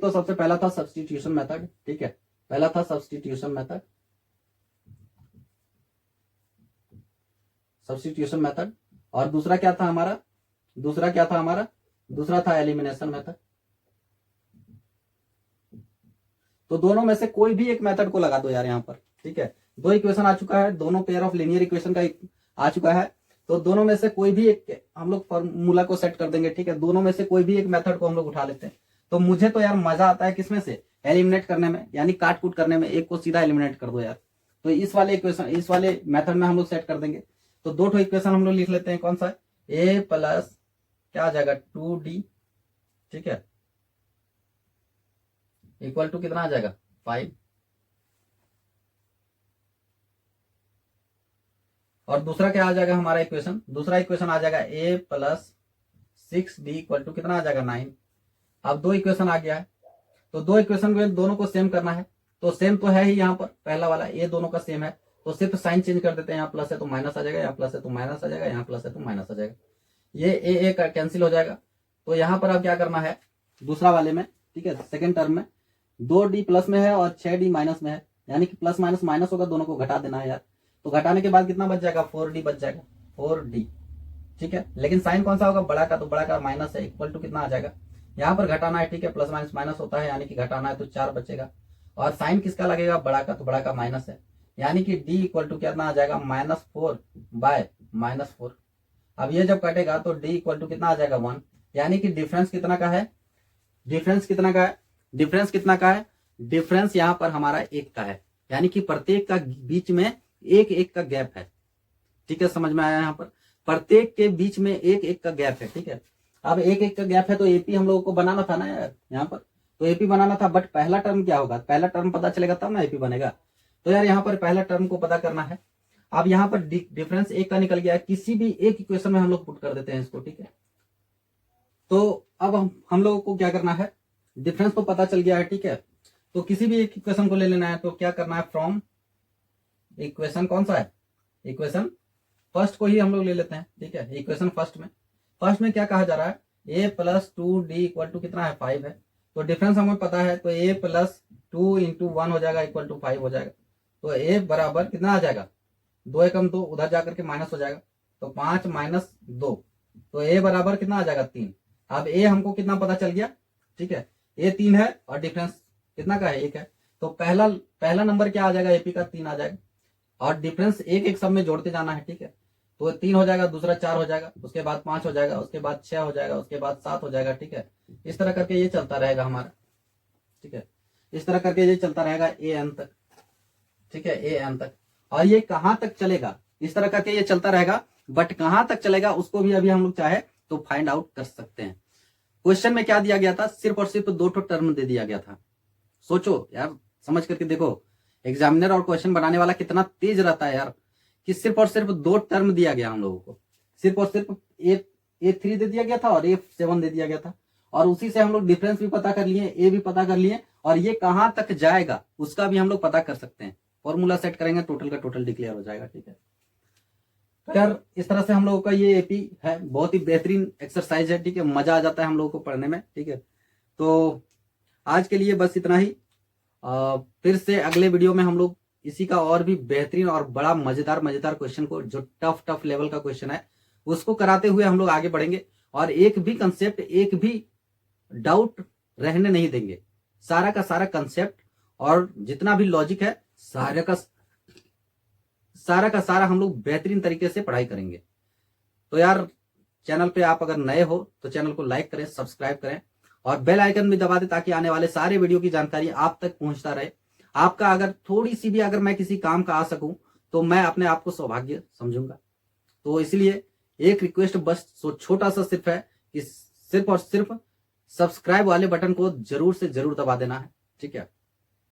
तो सबसे पहला था सब्स्टिट्यूशन मेथड। ठीक है, पहला था सब्स्टिट्यूशन मेथड, और दूसरा क्या था हमारा, दूसरा था एलिमिनेशन मेथड। तो दोनों में से कोई भी एक मेथड को लगा दो यार यहाँ पर। ठीक है, 2 इक्वेशन आ चुका है, दोनों पेयर ऑफ लीनियर इक्वेशन का आ चुका है, तो दोनों में से कोई भी एक हम लोग फॉर्मूला को सेट कर देंगे। ठीक है, दोनों में से कोई भी एक मेथड को हम लोग उठा लेते हैं। तो मुझे तो यार मजा आता है किसमें से, एलिमिनेट करने में, यानी काट कूट करने में। एक को सीधा एलिमिनेट कर दो यार। तो इस वाले मेथड में हम लोग सेट कर देंगे। तो 2 ठो इक्वेशन हम लोग लिख लेते हैं, कौन सा, a प्लस क्या आ जाएगा 2d, ठीक है, इक्वल टू कितना आ जाएगा 5, और दूसरा क्या आ जाएगा हमारा इक्वेशन, दूसरा इक्वेशन आ जाएगा a plus 6d equal to कितना आ जाएगा 9। अब 2 इक्वेशन आ गया है, तो 2 इक्वेशन को दोनों को सेम करना है। तो सेम तो है ही यहाँ पर, पहला वाला ये दोनों का सेम है, तो सिर्फ साइन चेंज कर देते हैं। यहाँ प्लस है तो माइनस आ जाएगा, यहाँ प्लस है तो माइनस आ जाएगा, यहाँ प्लस है तो माइनस आ जाएगा। ये ए का कैंसिल हो जाएगा। तो यहाँ पर अब क्या करना है दूसरा वाले में, ठीक है, सेकेंड टर्म में 2d प्लस में है और 6d माइनस में है, यानी कि प्लस माइनस माइनस होगा, दोनों को घटा देना है यार। तो घटाने के बाद कितना बच जाएगा 4d बच जाएगा, 4d। ठीक है, लेकिन साइन कौन सा होगा, बड़ा का, तो बड़ा का माइनस है, इक्वल टू कितना आ जाएगा, यहाँ पर घटाना है। ठीक है, प्लस माइनस माइनस होता है, यानी कि घटाना है, तो 4 बचेगा। और साइन किसका लगेगा, बड़ा का, तो बड़ा का माइनस है, यानी कि d इक्वल टू कितना आ जाएगा -4 बाय -4। अब ये जब कटेगा तो d इक्वल टू कितना आ जाएगा 1, यानी कि डिफरेंस कितना का है, डिफरेंस यहाँ पर हमारा 1 का है, यानी कि प्रत्येक का बीच में 1 का गैप है। ठीक है, समझ में आया, यहाँ पर प्रत्येक के बीच में 1 का गैप है। ठीक है, अब 1 का गैप है, तो एपी हम लोगों को बनाना था ना यार, यहाँ पर तो एपी बनाना था, बट पहला टर्म क्या होगा, पहला टर्म पता चलेगा तब ना एपी बनेगा। तो यार यहाँ पर पहला टर्म को पता करना है। अब यहाँ पर डिफरेंस 1 का निकल गया है, किसी भी एक इक्वेशन में हम लोग पुट कर देते हैं इसको। ठीक है, तो अब हम लोगों को क्या करना है, डिफरेंस तो पता चल गया है। ठीक है, तो किसी भी एक इक्वेशन को ले लेना है, तो क्या करना है, फ्रॉम इक्वेशन कौन सा है, इक्वेशन फर्स्ट को ही हम लोग ले लेते हैं। ठीक है, इक्वेशन फर्स्ट में क्या कहा जा रहा है, a plus 2d equal to कितना है 5 है। तो डिफरेंस हमें पता है, तो a प्लस 2 इंटू 1 हो जाएगा इक्वल टू 5 हो जाएगा। तो a बराबर कितना आ जाएगा, 2 एकम 2, उधर जाकर के माइनस हो जाएगा, तो 5 माइनस 2, तो a बराबर कितना आ जाएगा 3। अब a हमको कितना पता चल गया, ठीक है, a 3 है और डिफरेंस कितना का है 1 है। तो पहला नंबर क्या आ जाएगा, एपी का 3 आ जाएगा, और डिफरेंस 1 सब में जोड़ते जाना है। ठीक है, तो 3 हो जाएगा, दूसरा 4 हो जाएगा, उसके बाद 5 हो जाएगा, उसके बाद 6 हो जाएगा, उसके बाद 7 हो जाएगा। ठीक है, इस तरह करके ये चलता रहेगा हमारा। ठीक है, इस तरह करके ये चलता रहेगा an तक। ठीक है, an तक, और ये कहां तक चलेगा, इस तरह करके ये चलता रहेगा, बट कहां तक चलेगा उसको भी अभी हम लोग चाहे तो फाइंड आउट कर सकते हैं। क्वेश्चन में क्या दिया गया था, सिर्फ और सिर्फ 2 टर्म दे दिया गया था। सोचो यार, समझ करके देखो, एग्जामिनर और क्वेश्चन बनाने वाला कितना तेज रहता है यार, कि सिर्फ और सिर्फ 2 टर्म दिया गया हम लोगों को, सिर्फ और सिर्फ a3 दे दिया गया था और a7 दे दिया गया था, और उसी से हम लोग डिफरेंस भी पता कर लिए, a भी पता कर लिए, और ये कहां तक जाएगा उसका भी हम लोग पता कर सकते हैं। फॉर्मूला सेट करेंगे, टोटल का टोटल डिक्लेयर हो जाएगा। ठीक है, तो यार इस तरह से हम लोगों का ये एपी है, बहुत ही बेहतरीन एक्सरसाइज है। ठीक है, मजा आ जाता है हम लोगों को पढ़ने में। ठीक है, तो आज के लिए बस इतना ही। फिर से अगले वीडियो में हम लोग इसी का और भी बेहतरीन और बड़ा मजेदार क्वेश्चन को, जो टफ लेवल का क्वेश्चन है, उसको कराते हुए हम लोग आगे बढ़ेंगे, और एक भी कंसेप्ट, एक भी डाउट रहने नहीं देंगे। सारा का सारा कंसेप्ट और जितना भी लॉजिक है, सारा का सारा हम लोग बेहतरीन तरीके से पढ़ाई करेंगे। तो यार चैनल पे आप अगर नए हो तो चैनल को लाइक करें, सब्सक्राइब करें और बेल आइकन भी दबा दें ताकि आने वाले सारे वीडियो की जानकारी आप तक पहुंचता रहे। आपका अगर थोड़ी सी भी अगर मैं किसी काम का आ सकूं तो मैं अपने आप को सौभाग्य समझूंगा। तो इसलिए एक रिक्वेस्ट बस छोटा सा सिर्फ है कि सिर्फ और सिर्फ सब्सक्राइब वाले बटन को जरूर से जरूर दबा देना है, ठीक है।